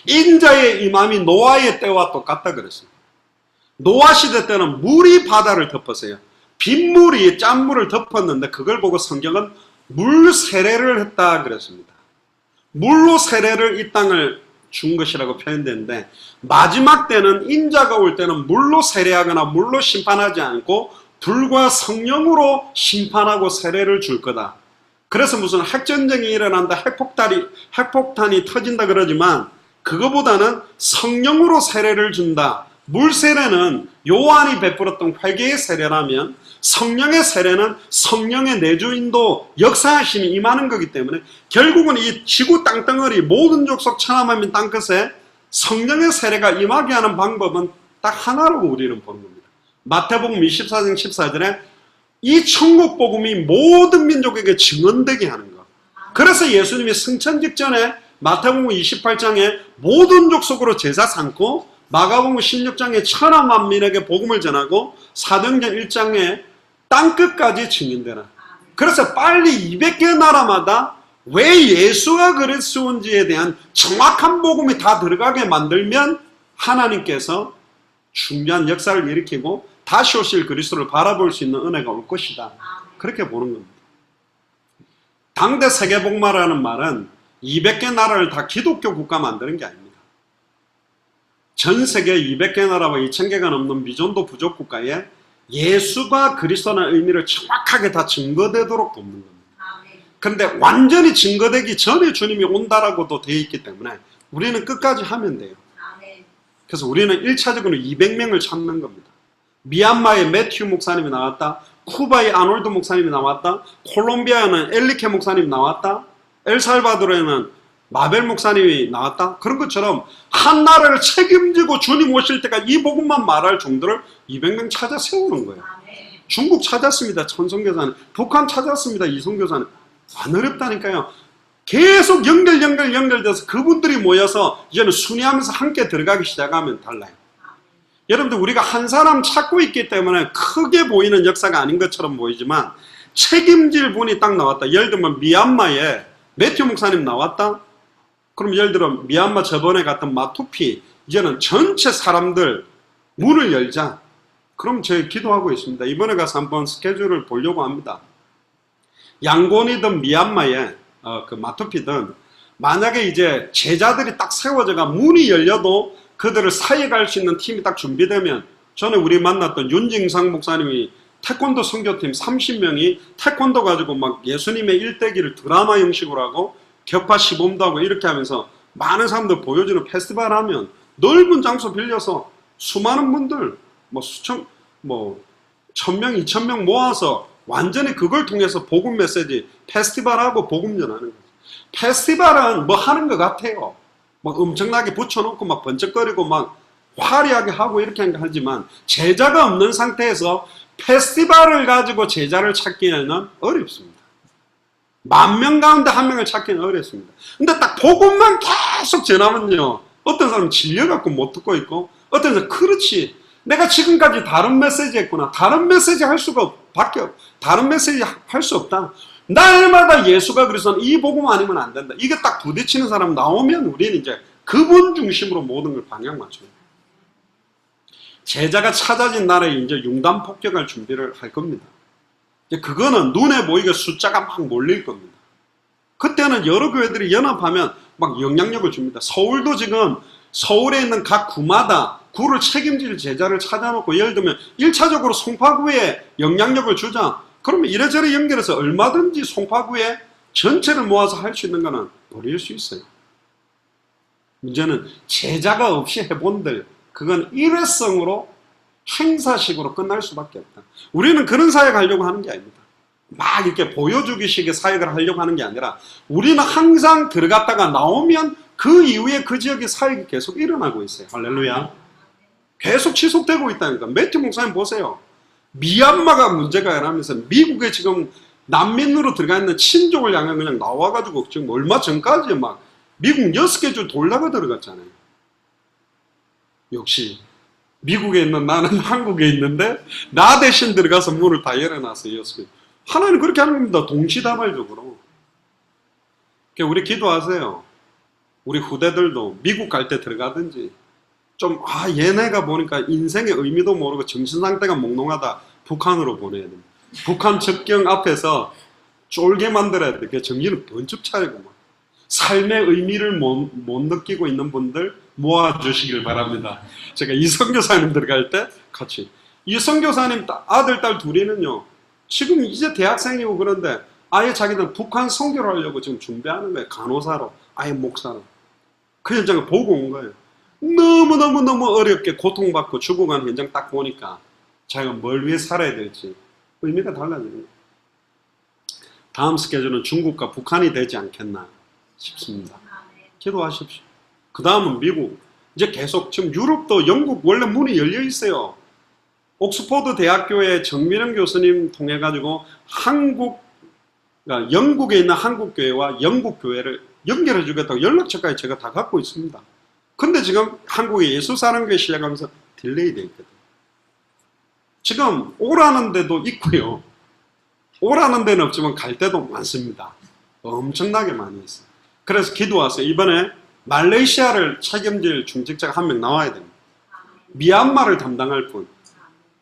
인자의 임함이 노아의 때와 똑같다 그랬어요. 노아 시대 때는 물이 바다를 덮었어요. 빗물이 짠물을 덮었는데 그걸 보고 성경은 물 세례를 했다 그랬습니다. 물로 세례를 이 땅을 준 것이라고 표현되는데, 마지막 때는 인자가 올 때는 물로 세례하거나 물로 심판하지 않고 불과 성령으로 심판하고 세례를 줄 거다. 그래서 무슨 핵전쟁이 일어난다, 핵폭탄이 터진다 그러지만 그거보다는 성령으로 세례를 준다. 물 세례는 요한이 베풀었던 회개의 세례라면 성령의 세례는 성령의 내주인도 역사하심이 임하는 거기 때문에 결국은 이 지구 땅덩어리 모든 족속 천하만민 땅끝에 성령의 세례가 임하게 하는 방법은 딱 하나라고 우리는 보는 겁니다. 마태복음 24장 14절에 이 천국 복음이 모든 민족에게 증언되게 하는 것. 그래서 예수님이 승천 직전에 마태복음 28장에 모든 족속으로 제사 삼고 마가복음 16장에 천하만민에게 복음을 전하고 사도행전 1장에 땅끝까지 증인되라. 그래서 빨리 200개 나라마다 왜 예수가 그리스도인지에 대한 정확한 복음이 다 들어가게 만들면 하나님께서 중요한 역사를 일으키고 다시 오실 그리스도를 바라볼 수 있는 은혜가 올 것이다. 그렇게 보는 겁니다. 당대 세계복마라는 말은 200개 나라를 다 기독교 국가 만드는 게 아닙니다. 전 세계 200개 나라와 2000개가 넘는 미전도 부족 국가에 예수가 그리스도라는 의미를 정확하게 다 증거되도록 돕는 겁니다. 그런데 완전히 증거되기 전에 주님이 온다라고도 되어 있기 때문에 우리는 끝까지 하면 돼요. 그래서 우리는 1차적으로 200명을 찾는 겁니다. 미얀마의 매튜 목사님이 나왔다. 쿠바의 아놀드 목사님이 나왔다. 콜롬비아에는 엘리케 목사님이 나왔다. 엘살바도르에는 마벨 목사님이 나왔다. 그런 것처럼 한 나라를 책임지고 주님 오실 때까지 이 복음만 말할 정도를 200명 찾아 세우는 거예요. 중국 찾았습니다. 천성교사는. 북한 찾았습니다. 이성교사는. 안 어렵다니까요. 계속 연결돼서 그분들이 모여서 이제는 순회하면서 함께 들어가기 시작하면 달라요. 여러분들 우리가 한 사람 찾고 있기 때문에 크게 보이는 역사가 아닌 것처럼 보이지만 책임질 분이 딱 나왔다. 예를 들면 미얀마에 매튜 목사님 나왔다. 그럼 예를 들어 미얀마 저번에 갔던 마투피 이제는 전체 사람들 문을 열자. 그럼 제가 기도하고 있습니다. 이번에 가서 한번 스케줄을 보려고 합니다. 양곤이든 미얀마에 그 마투피든 만약에 이제 제자들이 딱 세워져가 문이 열려도 그들을 사이갈 수 있는 팀이 딱 준비되면 전에 우리 만났던 윤징상 목사님이 태권도 선교팀 30명이 태권도 가지고 막 예수님의 일대기를 드라마 형식으로 하고 격파 시범도 하고 이렇게 하면서 많은 사람들 보여주는 페스티벌 하면 넓은 장소 빌려서 수많은 분들 뭐 수천 뭐 1000명 2000명 모아서 완전히 그걸 통해서 복음 메시지 페스티벌하고 복음 전하는 거죠. 페스티벌은 뭐 하는 것 같아요. 막 엄청나게 붙여놓고 막 번쩍거리고 막 화려하게 하고 이렇게 하지만 제자가 없는 상태에서 페스티벌을 가지고 제자를 찾기에는 어렵습니다. 10,000명 가운데 1명을 찾기는 어렵습니다. 근데 딱 복음만 계속 전하면요. 어떤 사람은 질려갖고 못 듣고 있고 어떤 사람은 그렇지. 내가 지금까지 다른 메시지 했구나. 다른 메시지 할 수가 다른 메시지 할 수 없다. 날마다 예수가 그리스도는 이 복음 아니면 안 된다. 이게 딱 부딪히는 사람 나오면 우리는 이제 그분 중심으로 모든 걸 방향 맞춰요. 제자가 찾아진 날에 이제 융단 폭격할 준비를 할 겁니다. 이제 그거는 눈에 보이게 숫자가 막 몰릴 겁니다. 그때는 여러 교회들이 연합하면 막 영향력을 줍니다. 서울도 지금 서울에 있는 각 구마다 구를 책임질 제자를 찾아놓고 예를 들면 1차적으로 송파구에 영향력을 주자. 그러면 이래저래 연결해서 얼마든지 송파구에 전체를 모아서 할 수 있는 거는 버릴 수 있어요. 문제는 제자가 없이 해본들 그건 일회성으로 행사식으로 끝날 수밖에 없다. 우리는 그런 사역을 하려고 하는 게 아닙니다. 막 이렇게 보여주기식의 사역을 하려고 하는 게 아니라 우리는 항상 들어갔다가 나오면 그 이후에 그 지역의 사역이 계속 일어나고 있어요. 할렐루야. 계속 지속되고 있다니까. 매튜 목사님 보세요. 미얀마가 문제가 아니라면서 미국에 지금 난민으로 들어가 있는 친족을 향해 그냥 나와가지고 지금 얼마 전까지 막 미국 6개 주 돌다가 들어갔잖아요. 역시 미국에 있는 나는 한국에 있는데 나 대신 들어가서 문을 다 열어놨어요. 6개. 하나님 그렇게 하는 겁니다. 동시다발적으로. 그러니까 우리 기도하세요. 우리 후대들도 미국 갈 때 들어가든지 좀 얘네가 보니까 인생의 의미도 모르고 정신 상태가 몽롱하다. 북한으로 보내야 됩니다. 북한 접경 앞에서 쫄게 만들어야 돼. 그 정신을 번쩍 차리고 막. 삶의 의미를 못 느끼고 있는 분들 모아주시길 바랍니다. 제가 이 선교사님 들어갈 때 같이. 이 선교사님 아들, 딸 둘이는요. 지금 이제 대학생이고 그런데 아예 자기들 북한 선교를 하려고 지금 준비하는 거예요. 간호사로, 아예 목사로. 그 현장을 보고 온 거예요. 너무 어렵게 고통받고 죽어간 현장 딱 보니까 자기가 뭘 위해 살아야 될지 의미가 달라지는 거예요. 다음 스케줄은 중국과 북한이 되지 않겠나 싶습니다. 기도하십시오. 그 다음은 미국. 이제 계속 지금 유럽도 영국 원래 문이 열려 있어요. 옥스포드 대학교의 정민영 교수님 통해 가지고 그러니까 영국에 있는 한국 교회와 영국 교회를 연결해 주겠다고 연락처까지 제가 다 갖고 있습니다. 근데 지금 한국의 예수사랑교회 시작하면서 딜레이 돼 있거든요. 지금 오라는 데도 있고요. 오라는 데는 없지만 갈 데도 많습니다. 엄청나게 많이 있어요. 그래서 기도하세요. 이번에 말레이시아를 책임질 중직자가 1명 나와야 됩니다. 미얀마를 담당할 분.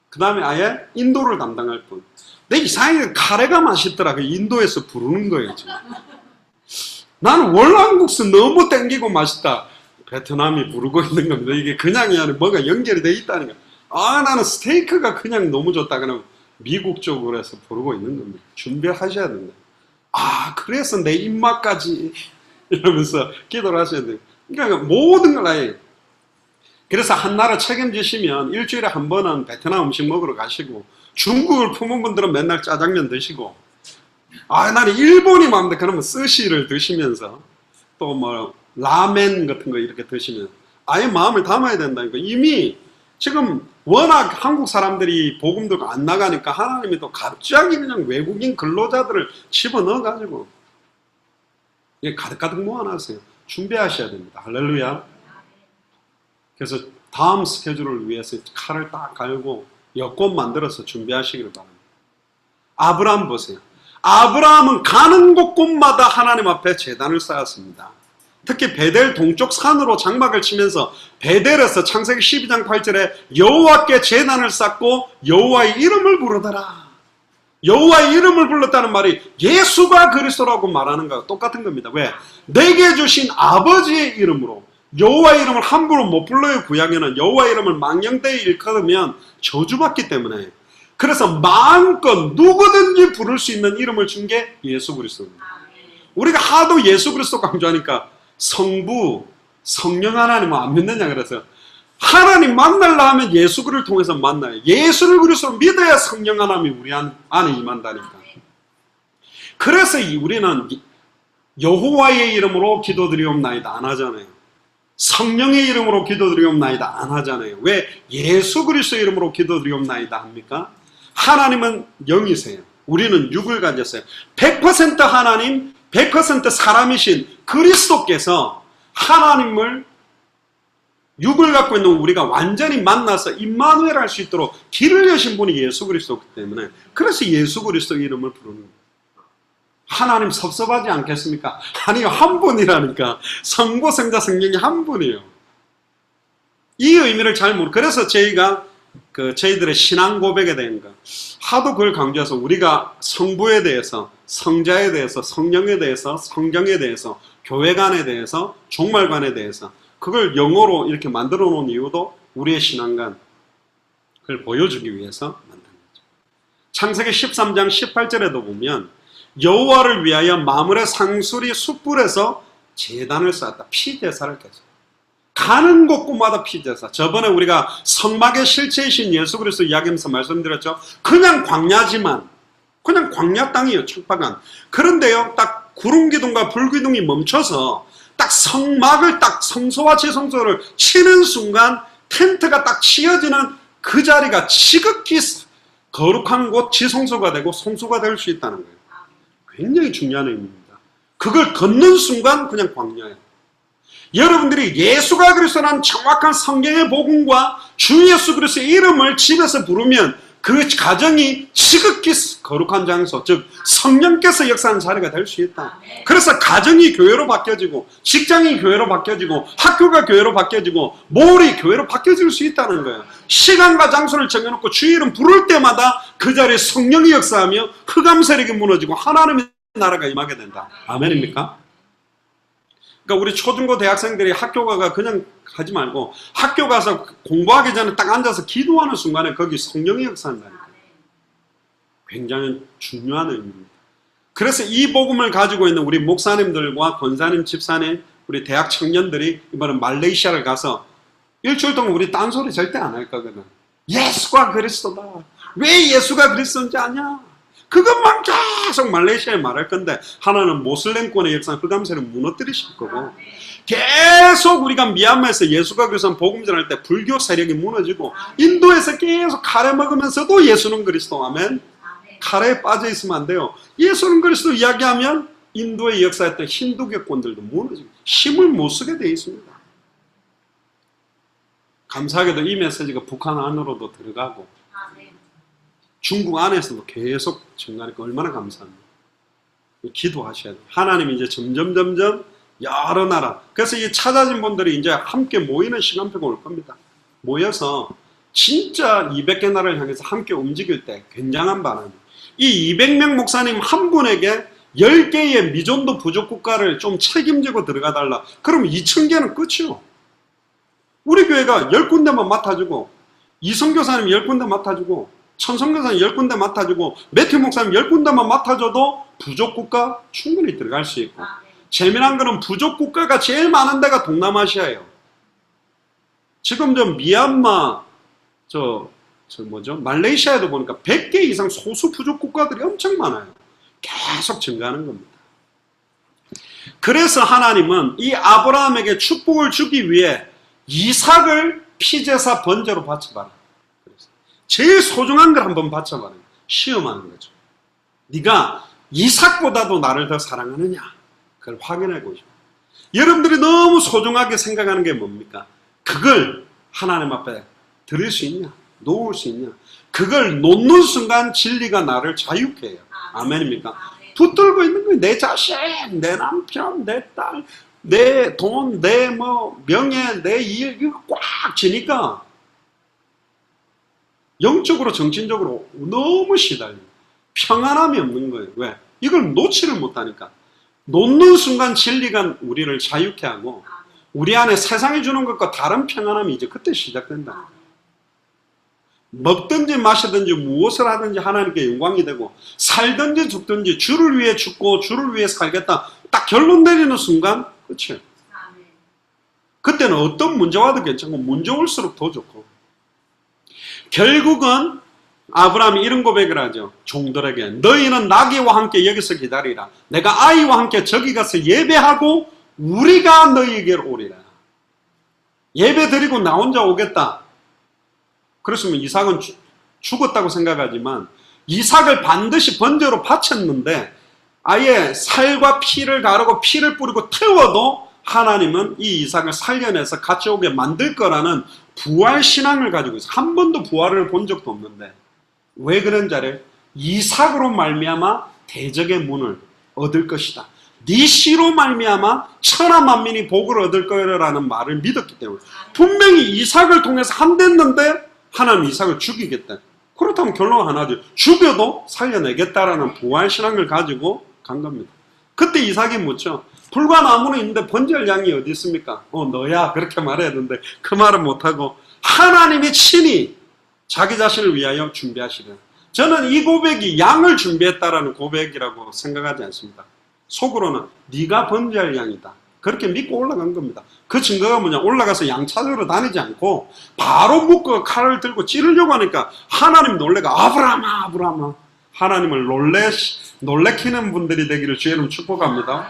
그 다음에 아예 인도를 담당할 분. 내 이상하게 카레가 맛있더라. 그 인도에서 부르는 거예요, 지금. 나는 월남국수 너무 땡기고 맛있다. 베트남이 부르고 있는 겁니다. 이게 그냥이 아니라 뭐가 연결이 돼 있다는 거야. 아, 나는 스테이크가 그냥 너무 좋다. 그러면 미국 쪽으로 해서 부르고 있는 겁니다. 준비하셔야 된다. 아, 그래서 내 입맛까지 이러면서 기도를 하셔야 돼요. 그러니까 모든 걸 아예. 그래서 한 나라 책임지시면 일주일에 한 번은 베트남 음식 먹으러 가시고, 중국을 품은 분들은 맨날 짜장면 드시고, 아, 나는 일본이 마음대 그러면 스시를 드시면서 또 뭐 라멘 같은 거 이렇게 드시면 아예 마음을 담아야 된다니까. 이미 지금 워낙 한국 사람들이 복음도 안 나가니까 하나님이 또 갑자기 그냥 외국인 근로자들을 집어넣어가지고 이게 가득가득 모아놨어요. 준비하셔야 됩니다. 할렐루야. 그래서 다음 스케줄을 위해서 칼을 딱 갈고 여권 만들어서 준비하시기를 바랍니다. 아브라함 보세요. 아브라함은 가는 곳곳마다 하나님 앞에 제단을 쌓았습니다. 특히 베델 동쪽 산으로 장막을 치면서 베델에서 창세기 12장 8절에 여호와께 제단을 쌓고 여호와의 이름을 부르더라. 여호와의 이름을 불렀다는 말이 예수가 그리스도라고 말하는 거와 똑같은 겁니다. 왜? 내게 주신 아버지의 이름으로. 여호와의 이름을 함부로 못 불러요. 구약에는 여호와의 이름을 망령되이 일컬으면 저주받기 때문에. 그래서 마음껏 누구든지 부를 수 있는 이름을 준 게 예수 그리스도입니다. 우리가 하도 예수 그리스도 강조하니까 성부, 성령 하나님을 안 믿느냐 그래서 하나님 만나려 하면 예수 그리스도를 통해서 만나요. 예수를 그리스도로 믿어야 성령 하나님이 우리 안에 임한다니까. 그래서 우리는 여호와의 이름으로 기도드리옵나이다 안 하잖아요. 성령의 이름으로 기도드리옵나이다 안 하잖아요. 왜 예수 그리스도의 이름으로 기도드리옵나이다 합니까? 하나님은 영이세요. 우리는 육을 가졌어요. 100% 하나님, 100% 사람이신 그리스도께서 하나님을 육을 갖고 있는 우리가 완전히 만나서 임마누엘 할 수 있도록 길을 여신 분이 예수 그리스도이기 때문에 그래서 예수 그리스도 이름을 부르는 거예요. 하나님 섭섭하지 않겠습니까? 아니요, 한 분이라니까. 성부, 성자, 성령이 한 분이에요. 이 의미를 잘 모르고 그래서 저희가 저희들의 신앙 고백에 대한 거 하도 그걸 강조해서 우리가 성부에 대해서, 성자에 대해서, 성령에 대해서, 성경에 대해서, 교회관에 대해서, 종말관에 대해서 그걸 영어로 이렇게 만들어 놓은 이유도 우리의 신앙관 그걸 보여주기 위해서 만든 거죠. 창세기 13장 18절에도 보면 여호와를 위하여 마물의 상수리 숯불에서 제단을 쌓았다. 피제사를 계속. 가는 곳곳마다 피제사. 저번에 우리가 성막의 실체이신 예수 그리스도 이야기하면서 말씀드렸죠. 그냥 광야지만, 그냥 광야 땅이에요. 척박한. 그런데요, 딱 구름기둥과 불기둥이 멈춰서 딱 성막을 딱 성소와 지성소를 치는 순간 텐트가 딱 치어지는 그 자리가 지극히 거룩한 곳 지성소가 되고 성소가 될 수 있다는 거예요. 굉장히 중요한 의미입니다. 그걸 걷는 순간 그냥 광야예요. 여러분들이 예수가 그리스도라는 정확한 성경의 복음과 주 예수 그리스도의 이름을 집에서 부르면 그 가정이 지극히 거룩한 장소, 즉 성령께서 역사하는 자리가 될 수 있다. 그래서 가정이 교회로 바뀌어지고 직장이 교회로 바뀌어지고 학교가 교회로 바뀌어지고 몰이 교회로 바뀌어질 수 있다는 거예요. 시간과 장소를 정해놓고 주 이름 부를 때마다 그 자리에 성령이 역사하며 흑암 세력이 무너지고 하나님의 나라가 임하게 된다. 아멘입니까? 그러니까 우리 초중고 대학생들이 학교 가가 그냥 하지 말고 학교 가서 공부하기 전에 딱 앉아서 기도하는 순간에 거기 성령이 역사한다니까. 굉장히 중요한 의미입니다. 그래서 이 복음을 가지고 있는 우리 목사님들과 권사님, 집사님, 우리 대학 청년들이 이번에 말레이시아를 가서 일주일 동안 우리 딴소리 절대 안 할 거거든. 예수가 그리스도다. 왜 예수가 그리스도인지 아냐? 그것만 계속 말레이시아에 말할 건데 하나는 모슬렘권의 역사는 흑암세를 무너뜨리실 거고 계속 우리가 미얀마에서 예수가 그리스도 복음 전할 때 불교 세력이 무너지고 인도에서 계속 카레 먹으면서도 예수는 그리스도. 아멘. 카레에 빠져 있으면 안 돼요. 예수는 그리스도 이야기하면 인도의 역사했던 힌두교권들도 무너지고 힘을 못 쓰게 되어 있습니다. 감사하게도 이 메시지가 북한 안으로도 들어가고 중국 안에서도 계속 증가하니까 얼마나 감사합니다. 기도하셔야 돼요. 하나님이 이제 점점 여러 나라. 그래서 이 찾아진 분들이 이제 함께 모이는 시간표가 올 겁니다. 모여서 진짜 200개 나라를 향해서 함께 움직일 때 굉장한 바람이, 이 200명 목사님 한 분에게 10개의 미전도 부족 국가를 좀 책임지고 들어가 달라. 그러면 2000개는 끝이요. 우리 교회가 10군데만 맡아주고, 이성교사님 10군데 맡아주고, 천성교사님 10군데 맡아주고, 매튜 목사님 10군데만 맡아줘도 부족 국가 충분히 들어갈 수 있고, 재미난 거는 부족 국가가 제일 많은 데가 동남아시아예요. 지금 저 미얀마, 말레이시아에도 보니까 100개 이상 소수 부족 국가들이 엄청 많아요. 계속 증가하는 겁니다. 그래서 하나님은 이 아브라함에게 축복을 주기 위해 이삭을 피제사 번제로 바쳐봐라. 제일 소중한 걸 한번 바쳐봐라. 시험하는 거죠. 네가 이삭보다도 나를 더 사랑하느냐? 그걸 확인하고 싶어요. 여러분들이 너무 소중하게 생각하는 게 뭡니까? 그걸 하나님 앞에 드릴 수 있냐? 놓을 수 있냐? 그걸 놓는 순간 진리가 나를 자유케 해요. 아멘입니까? 붙들고 있는 거예요. 내 자식, 내 남편, 내 딸, 내 돈, 내 명예, 내 일, 이거 꽉 쥐니까 영적으로, 정신적으로 너무 시달려요. 평안함이 없는 거예요. 왜? 이걸 놓지를 못하니까. 놓는 순간 진리가 우리를 자유케 하고, 우리 안에 세상이 주는 것과 다른 평안함이 이제 그때 시작된다. 먹든지 마시든지 무엇을 하든지 하나님께 영광이 되고, 살든지 죽든지 주를 위해 죽고 주를 위해 살겠다. 딱 결론 내리는 순간 끝이에요. 그때는 어떤 문제 와도 괜찮고 문제 올수록 더 좋고, 결국은 아브라함이 이런 고백을 하죠. 종들에게 너희는 나귀와 함께 여기서 기다리라. 내가 아이와 함께 저기 가서 예배하고 우리가 너희에게로 오리라. 예배 드리고 나 혼자 오겠다. 그렇으면 이삭은 죽었다고 생각하지만 이삭을 반드시 번제로 바쳤는데, 아예 살과 피를 가르고 피를 뿌리고 태워도 하나님은 이 이삭을 살려내서 같이 오게 만들 거라는 부활 신앙을 가지고 있어요. 한 번도 부활을 본 적도 없는데, 왜 그런지 알아요? 이삭으로 말미암아 대적의 문을 얻을 것이다. 네 씨로 말미암아 천하 만민이 복을 얻을 거라는 말을 믿었기 때문에, 분명히 이삭을 통해서 한댔는데 하나님 이삭을 죽이겠다. 그렇다면 결론 하나죠. 죽여도 살려내겠다라는 부활 신앙을 가지고 간 겁니다. 그때 이삭이 묻죠. 불과 나무는 있는데 번제할 양이 어디 있습니까? 너야. 그렇게 말해야 되는데 그 말은 못하고 하나님이 친히 자기 자신을 위하여 준비하시라. 저는 이 고백이 양을 준비했다라는 고백이라고 생각하지 않습니다. 속으로는 네가 번제할 양이다. 그렇게 믿고 올라간 겁니다. 그 증거가 뭐냐? 올라가서 양 찾으러 다니지 않고 바로 묶어 칼을 들고 찌르려고 하니까 하나님 놀래가 아브라함아 아브라함아. 하나님을 놀래키는 분들이 되기를 주의 이름 축복합니다.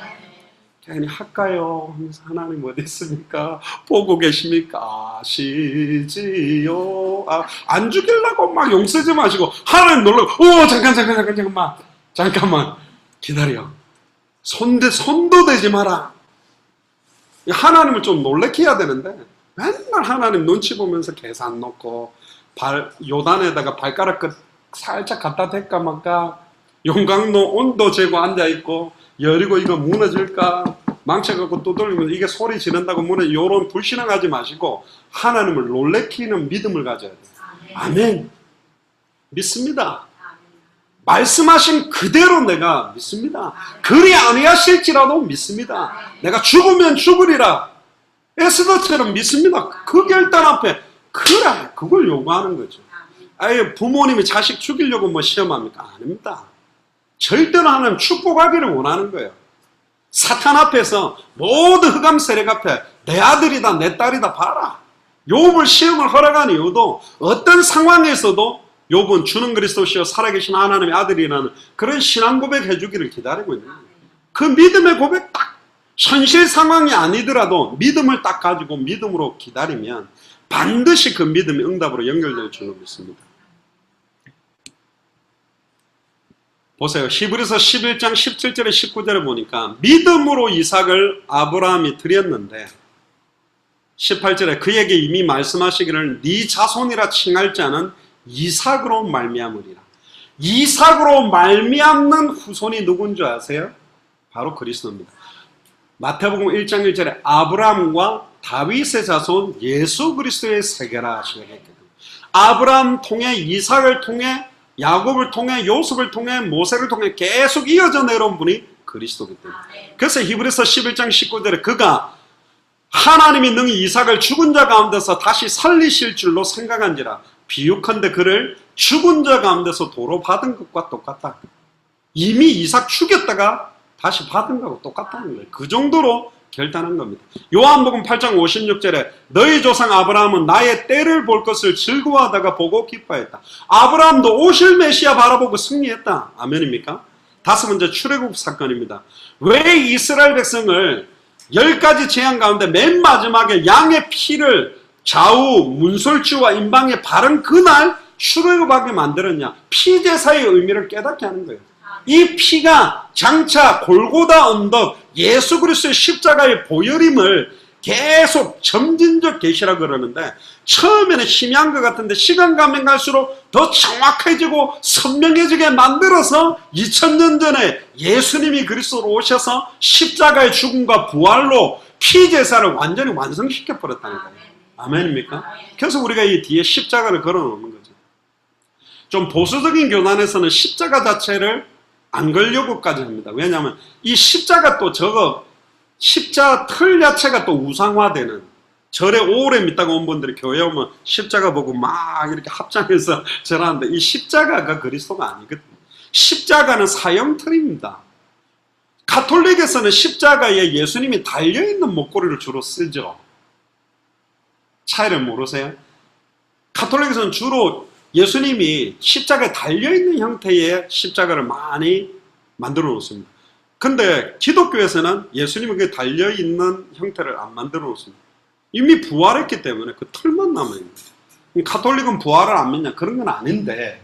괜히 할까요? 하면서 하나님 어디 있습니까? 보고 계십니까? 아시지요? 안 죽이려고 막 용쓰지 마시고 하나님 놀라고 잠깐만 기다려. 손도 대지 마라. 하나님을 좀 놀래켜 해야 되는데 맨날 하나님 눈치 보면서 계산 놓고 요단에다가 발가락 끝 살짝 갖다 댈까 말까, 용광로 온도 재고 앉아있고 여리고 이거 무너질까 망쳐갖고 또 돌리면 이게 소리 지른다고 무너져. 요런 불신앙하지 마시고 하나님을 놀래키는 믿음을 가져야 돼요. 아멘. 믿습니다. 말씀하신 그대로 내가 믿습니다. 그리 아니하실지라도 믿습니다. 내가 죽으면 죽으리라 에스더처럼 믿습니다. 그 결단 앞에 그래 그걸 요구하는 거죠. 아예 부모님이 자식 죽이려고 시험합니까? 아닙니다. 절대로 하나님 축복하기를 원하는 거예요. 사탄 앞에서 모든 흑암 세력 앞에 내 아들이다 내 딸이다 봐라. 욥을 시험을 허락한 이유도 어떤 상황에서도 욥은 주는 그리스도시여 살아계신 하나님의 아들이라는 그런 신앙 고백 해주기를 기다리고 있는 거예요. 그 믿음의 고백 딱 현실 상황이 아니더라도 믿음을 딱 가지고 믿음으로 기다리면 반드시 그 믿음이 응답으로 연결될 줄로 믿습니다. 보세요. 히브리서 11장 17절에 19절에 보니까 믿음으로 이삭을 아브라함이 드렸는데 18절에 그에게 이미 말씀하시기를 네 자손이라 칭할 자는 이삭으로 말미암으리라. 이삭으로 말미암는 후손이 누군 줄 아세요? 바로 그리스도입니다. 마태복음 1장 1절에 아브라함과 다윗의 자손 예수 그리스도의 세계라 하시겠거든요. 아브라함 통해, 이삭을 통해, 야곱을 통해, 요셉을 통해, 모세를 통해 계속 이어져 내려온 분이 그리스도기 때문에. 그래서 히브리서 11장 19절에 그가 하나님이 능히 이삭을 죽은 자 가운데서 다시 살리실 줄로 생각한지라 비유컨대 그를 죽은 자 가운데서 도로 받은 것과 똑같다. 이미 이삭 죽였다가 다시 받은 거하고 똑같다는 거예요. 그 정도로 결단한 겁니다. 요한복음 8장 56절에 너희 조상 아브라함은 나의 때를 볼 것을 즐거워하다가 보고 기뻐했다. 아브라함도 오실 메시아 바라보고 승리했다. 아멘입니까? 다섯 번째 출애굽 사건입니다. 왜 이스라엘 백성을 10가지 재앙 가운데 맨 마지막에 양의 피를 좌우 문설주와 임방에 바른 그날 출애굽하게 만들었냐? 피제사의 의미를 깨닫게 하는 거예요. 이 피가 장차 골고다 언덕 예수 그리스도의 십자가의 보혈임을 계속 점진적 계시라 그러는데 처음에는 희미한 것 같은데 시간 가면 갈수록 더 정확해지고 선명해지게 만들어서 2000년 전에 예수님이 그리스도로 오셔서 십자가의 죽음과 부활로 피제사를 완전히 완성시켜 버렸다는 거예요. 아멘입니까? 그래서 우리가 이 뒤에 십자가를 걸어 놓는 거죠. 좀 보수적인 교단에서는 십자가 자체를 안 걸려고까지 합니다. 왜냐하면 이 십자가 또 십자가 틀 자체가 또 우상화되는, 절에 오래 믿다가 온 분들이 교회 오면 십자가 보고 막 이렇게 합장해서 절하는데 이 십자가가 그리스도가 아니거든요. 십자가는 사형틀입니다. 가톨릭에서는 십자가에 예수님이 달려있는 목걸이를 주로 쓰죠. 차이를 모르세요? 가톨릭에서는 주로 예수님이 십자가에 달려있는 형태의 십자가를 많이 만들어 놓습니다. 근데 기독교에서는 예수님이 그 달려있는 형태를 안 만들어 놓습니다. 이미 부활했기 때문에 그 틀만 남아있는 거예요. 가톨릭은 부활을 안 믿냐? 그런 건 아닌데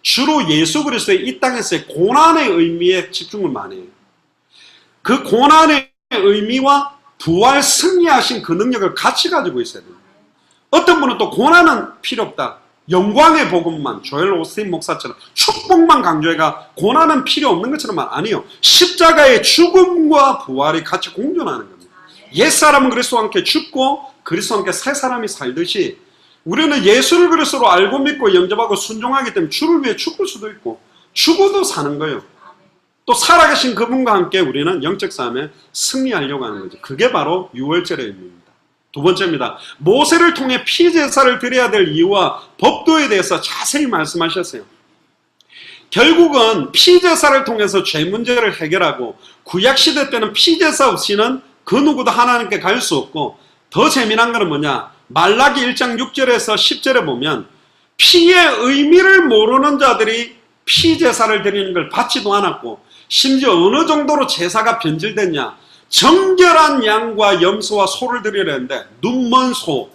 주로 예수 그리스도의 이 땅에서의 고난의 의미에 집중을 많이 해요. 그 고난의 의미와 부활 승리하신 그 능력을 같이 가지고 있어야 됩니다. 어떤 분은 또 고난은 필요 없다. 영광의 복음만, 조엘 오스틴 목사처럼 축복만 강조해가 고난은 필요 없는 것처럼 아니요. 십자가의 죽음과 부활이 같이 공존하는 겁니다. 옛사람은 그리스도와 함께 죽고 그리스도와 함께 새 사람이 살듯이 우리는 예수를 그리스도로 알고 믿고 영접하고 순종하기 때문에 주를 위해 죽을 수도 있고 죽어도 사는 거예요. 또 살아계신 그분과 함께 우리는 영적 싸움에 승리하려고 하는 거죠. 그게 바로 유월절의 의미입니다. 두 번째입니다. 모세를 통해 피제사를 드려야 될 이유와 법도에 대해서 자세히 말씀하셨어요. 결국은 피제사를 통해서 죄 문제를 해결하고 구약시대 때는 피제사 없이는 그 누구도 하나님께 갈 수 없고 더 재미난 것은 뭐냐? 말라기 1장 6절에서 10절에 보면 피의 의미를 모르는 자들이 피제사를 드리는 걸 받지도 않았고 심지어 어느 정도로 제사가 변질됐냐? 정결한 양과 염소와 소를 드리려 했는데 눈먼 소,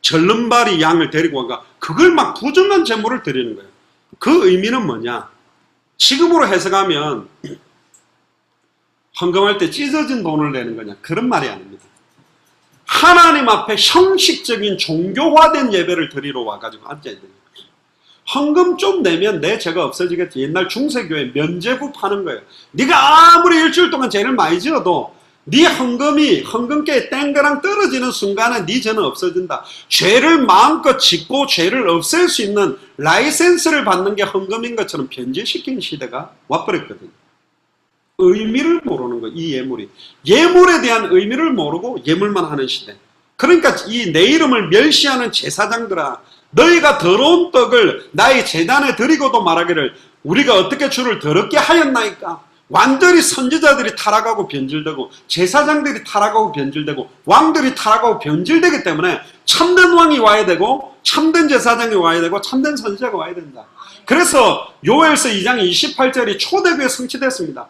절름발이 양을 데리고 와가 그걸 막 부정한 제물을 드리는 거예요. 그 의미는 뭐냐? 지금으로 해석하면 헌금할 때 찢어진 돈을 내는 거냐? 그런 말이 아닙니다. 하나님 앞에 형식적인 종교화된 예배를 드리러 와가지고 앉아야 됩니다. 헌금 좀 내면 내 죄가 없어지겠지. 옛날 중세교회 면죄부 파는 거예요. 네가 아무리 일주일 동안 죄를 많이 지어도 네 헌금께에 땡그랑 떨어지는 순간에 네 죄는 없어진다. 죄를 마음껏 짓고 죄를 없앨 수 있는 라이센스를 받는 게 헌금인 것처럼 변질시키는 시대가 와버렸거든요. 의미를 모르는 거예요. 이 예물이. 예물에 대한 의미를 모르고 예물만 하는 시대. 그러니까 이 내 이름을 멸시하는 제사장들아, 너희가 더러운 떡을 나의 제단에 드리고도 말하기를 우리가 어떻게 주를 더럽게 하였나이까. 완전히 선지자들이 타락하고 변질되고 제사장들이 타락하고 변질되고 왕들이 타락하고 변질되기 때문에 참된 왕이 와야 되고 참된 제사장이 와야 되고 참된 선지자가 와야 된다. 그래서 요엘서 2장 28절이 초대교회에 성취됐습니다.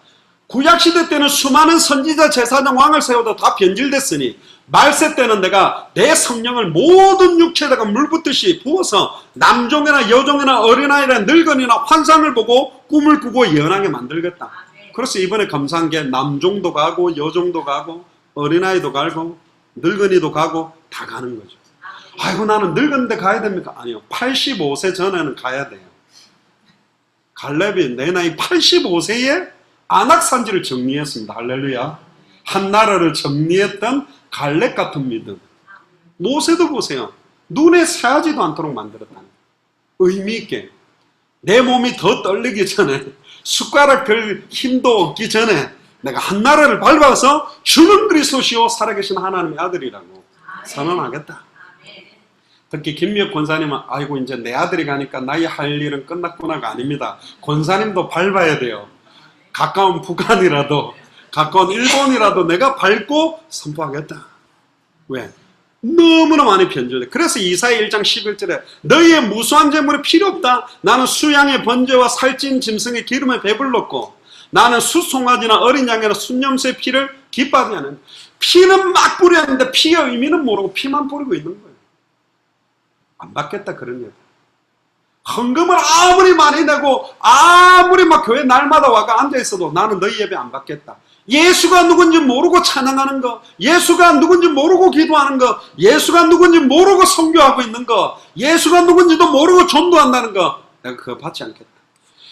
구약시대 때는 수많은 선지자 제사장 왕을 세워도 다 변질됐으니 말세 때는 내가 내 성령을 모든 육체에다가 물붓듯이 부어서 남종이나 여종이나 어린아이나 늙은이나 환상을 보고 꿈을 꾸고 예언하게 만들겠다. 그래서 이번에 감사한 게 남종도 가고 여종도 가고 어린아이도 가고 늙은이도 가고 다 가는 거죠. 아이고 나는 늙은데 가야 됩니까? 아니요. 85세 전에는 가야 돼요. 갈렙이 내 나이 85세에 안악산지를 정리했습니다. 할렐루야. 한 나라를 정리했던 갈렙 같은 믿음. 모세도 보세요. 눈에 새하지도 않도록 만들었다는 거예요. 의미 있게 내 몸이 더 떨리기 전에 숟가락 들 힘도 없기 전에 내가 한나라를 밟아서 주는 그리스도시요 살아계신 하나님의 아들이라고 선언하겠다. 특히 김미혁 권사님은 아이고 이제 내 아들이 가니까 나의 할 일은 끝났구나가 아닙니다. 권사님도 밟아야 돼요. 가까운 북한이라도 가까운 일본이라도 내가 밟고 선포하겠다. 왜? 너무나 많이 변질돼. 그래서 이사야 1장 11절에 너희의 무수한 재물이 필요 없다. 나는 수양의 번제와 살찐 짐승의 기름에 배불렀고 나는 숫송아지나 어린 양이나 순염소의 피를 기뻐하지 않는다. 피는 막 뿌렸는데 피의 의미는 모르고 피만 뿌리고 있는 거예요. 안 받겠다 그런 예배. 헌금을 아무리 많이 내고 아무리 막 교회 날마다 와가 앉아있어도 나는 너희 예배 안 받겠다. 예수가 누군지 모르고 찬양하는 거, 예수가 누군지 모르고 기도하는 거, 예수가 누군지 모르고 선교하고 있는 거, 예수가 누군지도 모르고 전도한다는 거, 내가 그거 받지 않겠다.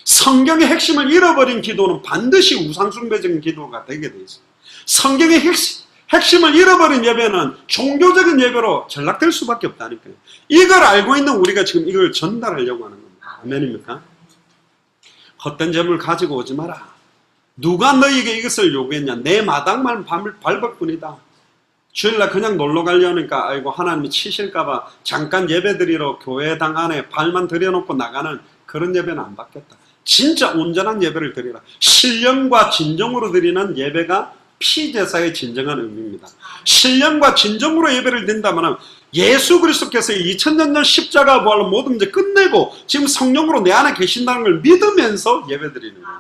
성경의 핵심을 잃어버린 기도는 반드시 우상숭배적인 기도가 되게 돼 있어요. 성경의 핵심을 잃어버린 예배는 종교적인 예배로 전락될 수밖에 없다니까요. 이걸 알고 있는 우리가 지금 이걸 전달하려고 하는 겁니다. 아멘입니까? 헛된 재물 가지고 오지 마라. 누가 너희에게 이것을 요구했냐? 내 마당만 밟을 뿐이다. 주일날 그냥 놀러 가려니까 아이고 하나님이 치실까봐 잠깐 예배드리러 교회당 안에 발만 들여놓고 나가는 그런 예배는 안 받겠다. 진짜 온전한 예배를 드리라. 신령과 진정으로 드리는 예배가 피제사의 진정한 의미입니다. 신령과 진정으로 예배를 드린다면 예수 그리스도께서 2000년 전 십자가 부활로 모든 문제 끝내고 지금 성령으로 내 안에 계신다는 걸 믿으면서 예배 드리는 거예요.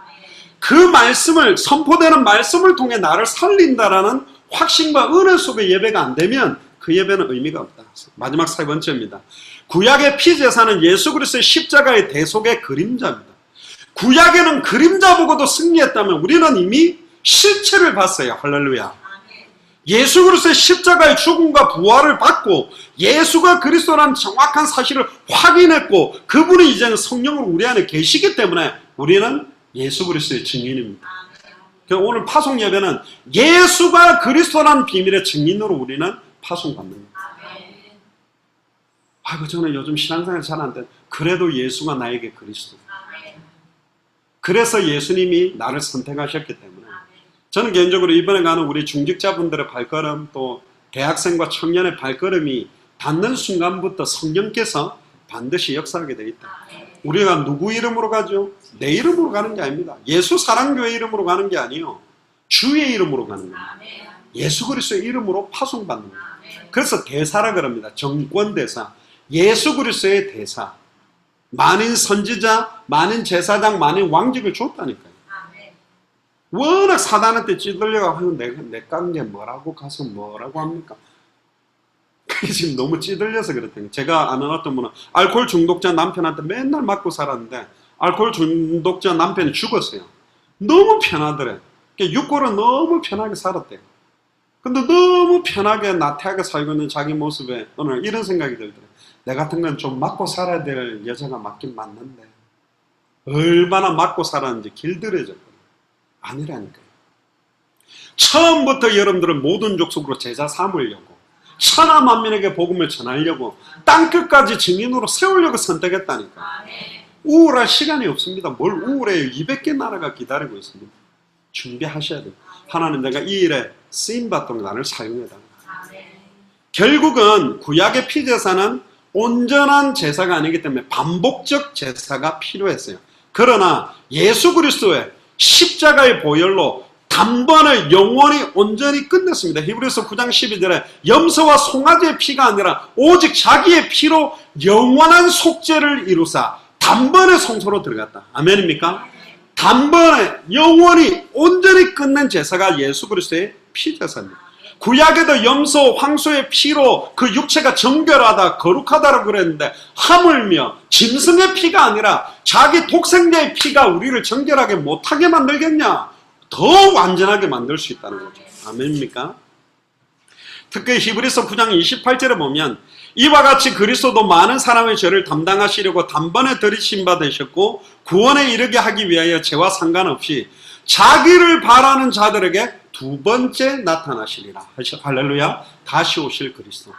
그 말씀을 선포되는 말씀을 통해 나를 살린다라는 확신과 은혜 속의 예배가 안 되면 그 예배는 의미가 없다. 마지막 세 번째입니다. 구약의 피제사는 예수 그리스도의 십자가의 대속의 그림자입니다. 구약에는 그림자 보고도 승리했다면 우리는 이미 실체를 봤어요. 할렐루야. 예수 그리스도의 십자가의 죽음과 부활을 받고 예수가 그리스도라는 정확한 사실을 확인했고 그분이 이제는 성령으로 우리 안에 계시기 때문에 우리는 예수 그리스도의 증인입니다. 오늘 파송 예배는 예수가 그리스도라는 비밀의 증인으로 우리는 파송받는 겁니다. 아이고 저는 요즘 신앙생활 잘 안 돼. 그래도 예수가 나에게 그리스도. 그래서 예수님이 나를 선택하셨기 때문에 저는 개인적으로 이번에 가는 우리 중직자분들의 발걸음 또 대학생과 청년의 발걸음이 닿는 순간부터 성령께서 반드시 역사하게 되어 있다. 우리가 누구 이름으로 가죠? 내 이름으로 가는 게 아닙니다. 예수 사랑교회 이름으로 가는 게 아니에요. 주의 이름으로 가는 겁니다. 예수 그리스도의 이름으로 파송받는 겁니다. 그래서 대사라 그럽니다. 정권 대사. 예수 그리스도의 대사. 만인 선지자, 만인 제사장, 만인 왕직을 줬다니까요. 워낙 사단한테 찌들려가 내 깐 게 뭐라고 가서 뭐라고 합니까? 그게 지금 너무 찌들려서 그렇다니까. 제가 아는 어떤 분은 알코올 중독자 남편한테 맨날 맞고 살았는데 알코올 중독자 남편이 죽었어요. 너무 편하더래. 육골은 너무 편하게 살았대요. 근데 너무 편하게 나태하게 살고 있는 자기 모습에 오늘 이런 생각이 들더래. 내 같은 건 좀 맞고 살아야 될 여자가 맞긴 맞는데 얼마나 맞고 살았는지 길들여졌거든요. 아니라니까요. 처음부터 여러분들은 모든 족속으로 제자 삼으려고 천하 만민에게 복음을 전하려고 땅끝까지 증인으로 세우려고 선택했다니까. 우울할 시간이 없습니다. 뭘 우울해요. 200개 나라가 기다리고 있습니다. 준비하셔야 돼요. 하나님 내가 이 일에 쓰임받도록 나를 사용해달라. 결국은 구약의 피제사는 온전한 제사가 아니기 때문에 반복적 제사가 필요했어요. 그러나 예수 그리스도의 십자가의 보혈로 단번에 영원히 온전히 끝냈습니다. 히브리서 9장 12절에 염소와 송아지의 피가 아니라 오직 자기의 피로 영원한 속죄를 이루사 단번에 성소로 들어갔다. 아멘입니까? 단번에 영원히 온전히 끝낸 제사가 예수 그리스도의 피제사입니다. 구약에도 염소, 황소의 피로 그 육체가 정결하다, 거룩하다라고 그랬는데 하물며 짐승의 피가 아니라 자기 독생자의 피가 우리를 정결하게 못하게 만들겠냐? 더 완전하게 만들 수 있다는 거죠. 아멘입니까? 특히 히브리서 9장 28절에 보면 이와 같이 그리스도도 많은 사람의 죄를 담당하시려고 단번에 들이신 바 되셨고 구원에 이르게 하기 위하여 죄와 상관없이 자기를 바라는 자들에게 두 번째 나타나시리라. 할렐루야. 다시 오실 그리스도.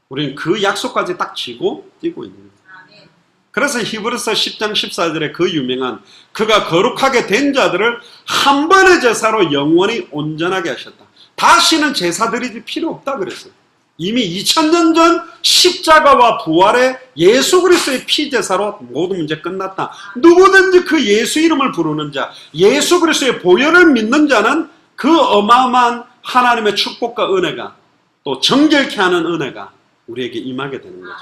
우리는 그 약속까지 딱 쥐고 뛰고 있는 거예요. 그래서 히브리서 10장 14절에 그 유명한 그가 거룩하게 된 자들을 한 번의 제사로 영원히 온전하게 하셨다. 다시는 제사 드리기 필요 없다 그랬어요. 이미 2000년 전 십자가와 부활의 예수 그리스도의 피제사로 모든 문제 끝났다. 누구든지 그 예수 이름을 부르는 자, 예수 그리스도의 보혈을 믿는 자는 그 어마어마한 하나님의 축복과 은혜가, 또 정결케 하는 은혜가 우리에게 임하게 되는 거죠.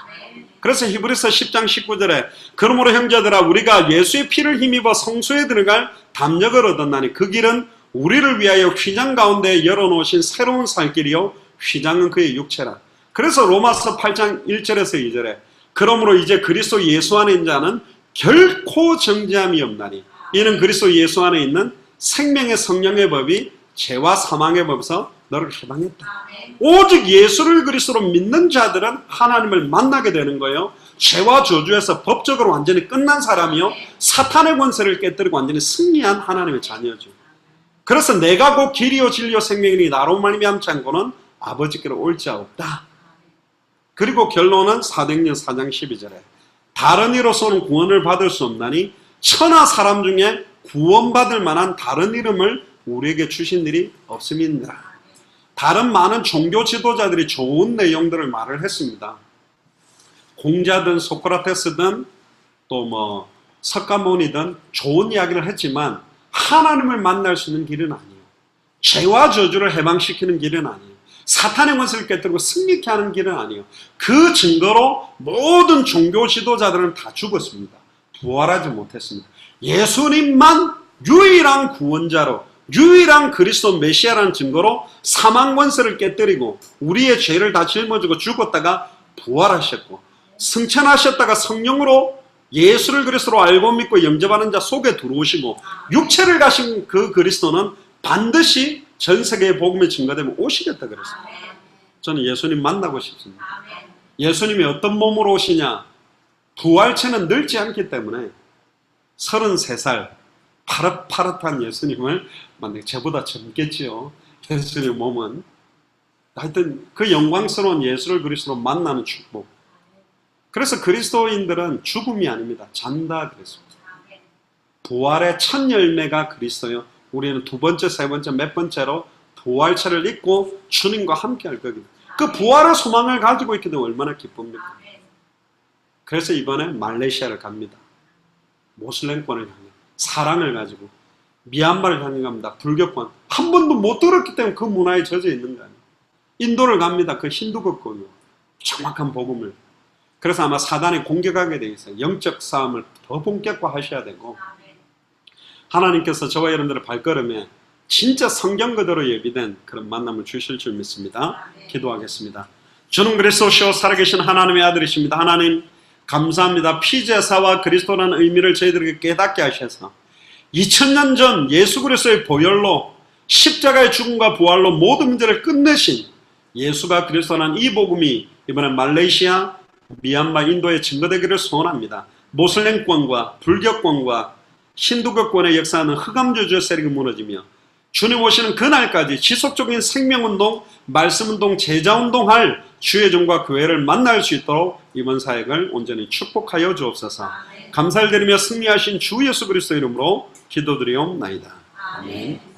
그래서 히브리서 10장 19절에 그러므로 형제들아 우리가 예수의 피를 힘입어 성소에 들어갈 담력을 얻었나니 그 길은 우리를 위하여 휘장 가운데 열어놓으신 새로운 살길이요 휘장은 그의 육체라. 그래서 로마서 8장 1절에서 2절에 그러므로 이제 그리스도 예수 안에 있는 자는 결코 정죄함이 없나니 이는 그리스도 예수 안에 있는 생명의 성령의 법이 죄와 사망의 법에서 너를 해방했다. 오직 예수를 그리스도로 믿는 자들은 하나님을 만나게 되는 거예요. 죄와 저주에서 법적으로 완전히 끝난 사람이요 사탄의 권세를 깨뜨리고 완전히 승리한 하나님의 자녀죠. 그래서 내가 곧 길이요 진리요 생명이니 나로 말미암지 않고는 아버지께로 올 자 없다. 그리고 결론은 사도행전 4장 12절에 다른 이로서는 구원을 받을 수 없나니 천하 사람 중에 구원받을 만한 다른 이름을 우리에게 주신 일이 없음이니라. 다른 많은 종교 지도자들이 좋은 내용들을 말을 했습니다. 공자든 소크라테스든 또 석가모니든 좋은 이야기를 했지만 하나님을 만날 수 있는 길은 아니에요. 죄와 저주를 해방시키는 길은 아니에요. 사탄의 권세를 깨뜨리고 승리케 하는 길은 아니에요. 그 증거로 모든 종교 지도자들은 다 죽었습니다. 부활하지 못했습니다. 예수님만 유일한 구원자로, 유일한 그리스도 메시아라는 증거로 사망 권세를 깨뜨리고 우리의 죄를 다 짊어지고 죽었다가 부활하셨고 승천하셨다가 성령으로 예수를 그리스도로 알고 믿고 영접하는 자 속에 들어오시고 육체를 가신 그 그리스도는 반드시 전 세계의 복음이 증거되면 오시겠다 그랬어요. 저는 예수님 만나고 싶습니다. 예수님이 어떤 몸으로 오시냐? 부활체는 늙지 않기 때문에 33살 파릇파릇한 예수님을 만나게, 저보다 젊겠지요. 예수님의 몸은. 하여튼 그 영광스러운 예수를 그리스도로 만나는 축복. 그래서 그리스도인들은 죽음이 아닙니다. 잔다 그랬습니다. 부활의 첫 열매가 그리스도요. 우리는 두 번째, 세 번째, 몇 번째로 부활체를 입고 주님과 함께 할 겁니다. 그 부활의 소망을 가지고 있기 때문에 얼마나 기쁩니까? 그래서 이번에 말레이시아를 갑니다. 모슬렘권을 향해 사랑을 가지고 미얀마를 향해 갑니다. 불교권. 한 번도 못 들었기 때문에 그 문화에 젖어 있는 거예요. 인도를 갑니다. 그 힌두교권으로 정확한 복음을. 그래서 아마 사단이 공격하게 돼 있어요. 영적 싸움을 더 본격화하셔야 되고 하나님께서 저와 여러분들의 발걸음에 진짜 성경 그대로 예비된 그런 만남을 주실 줄 믿습니다. 기도하겠습니다. 주는 그리스도시요 살아계신 하나님의 아들이십니다. 하나님 감사합니다. 피제사와 그리스도라는 의미를 저희들에게 깨닫게 하셔서 2000년 전 예수 그리스도의 보혈로 십자가의 죽음과 부활로 모든 문제를 끝내신 예수가 그리스도라는 이 복음이 이번에 말레이시아, 미얀마, 인도에 증거되기를 소원합니다. 모슬렘권과 불교권과 힌두교권의 역사는 흑암저주의 세력이 무너지며 주님 오시는 그날까지 지속적인 생명운동, 말씀운동, 제자운동할 주의 종과 교회를 만날 수 있도록 이번 사역을 온전히 축복하여 주옵소서. 감사를 드리며 승리하신 주 예수 그리스도 이름으로 기도드리옵나이다. 아멘.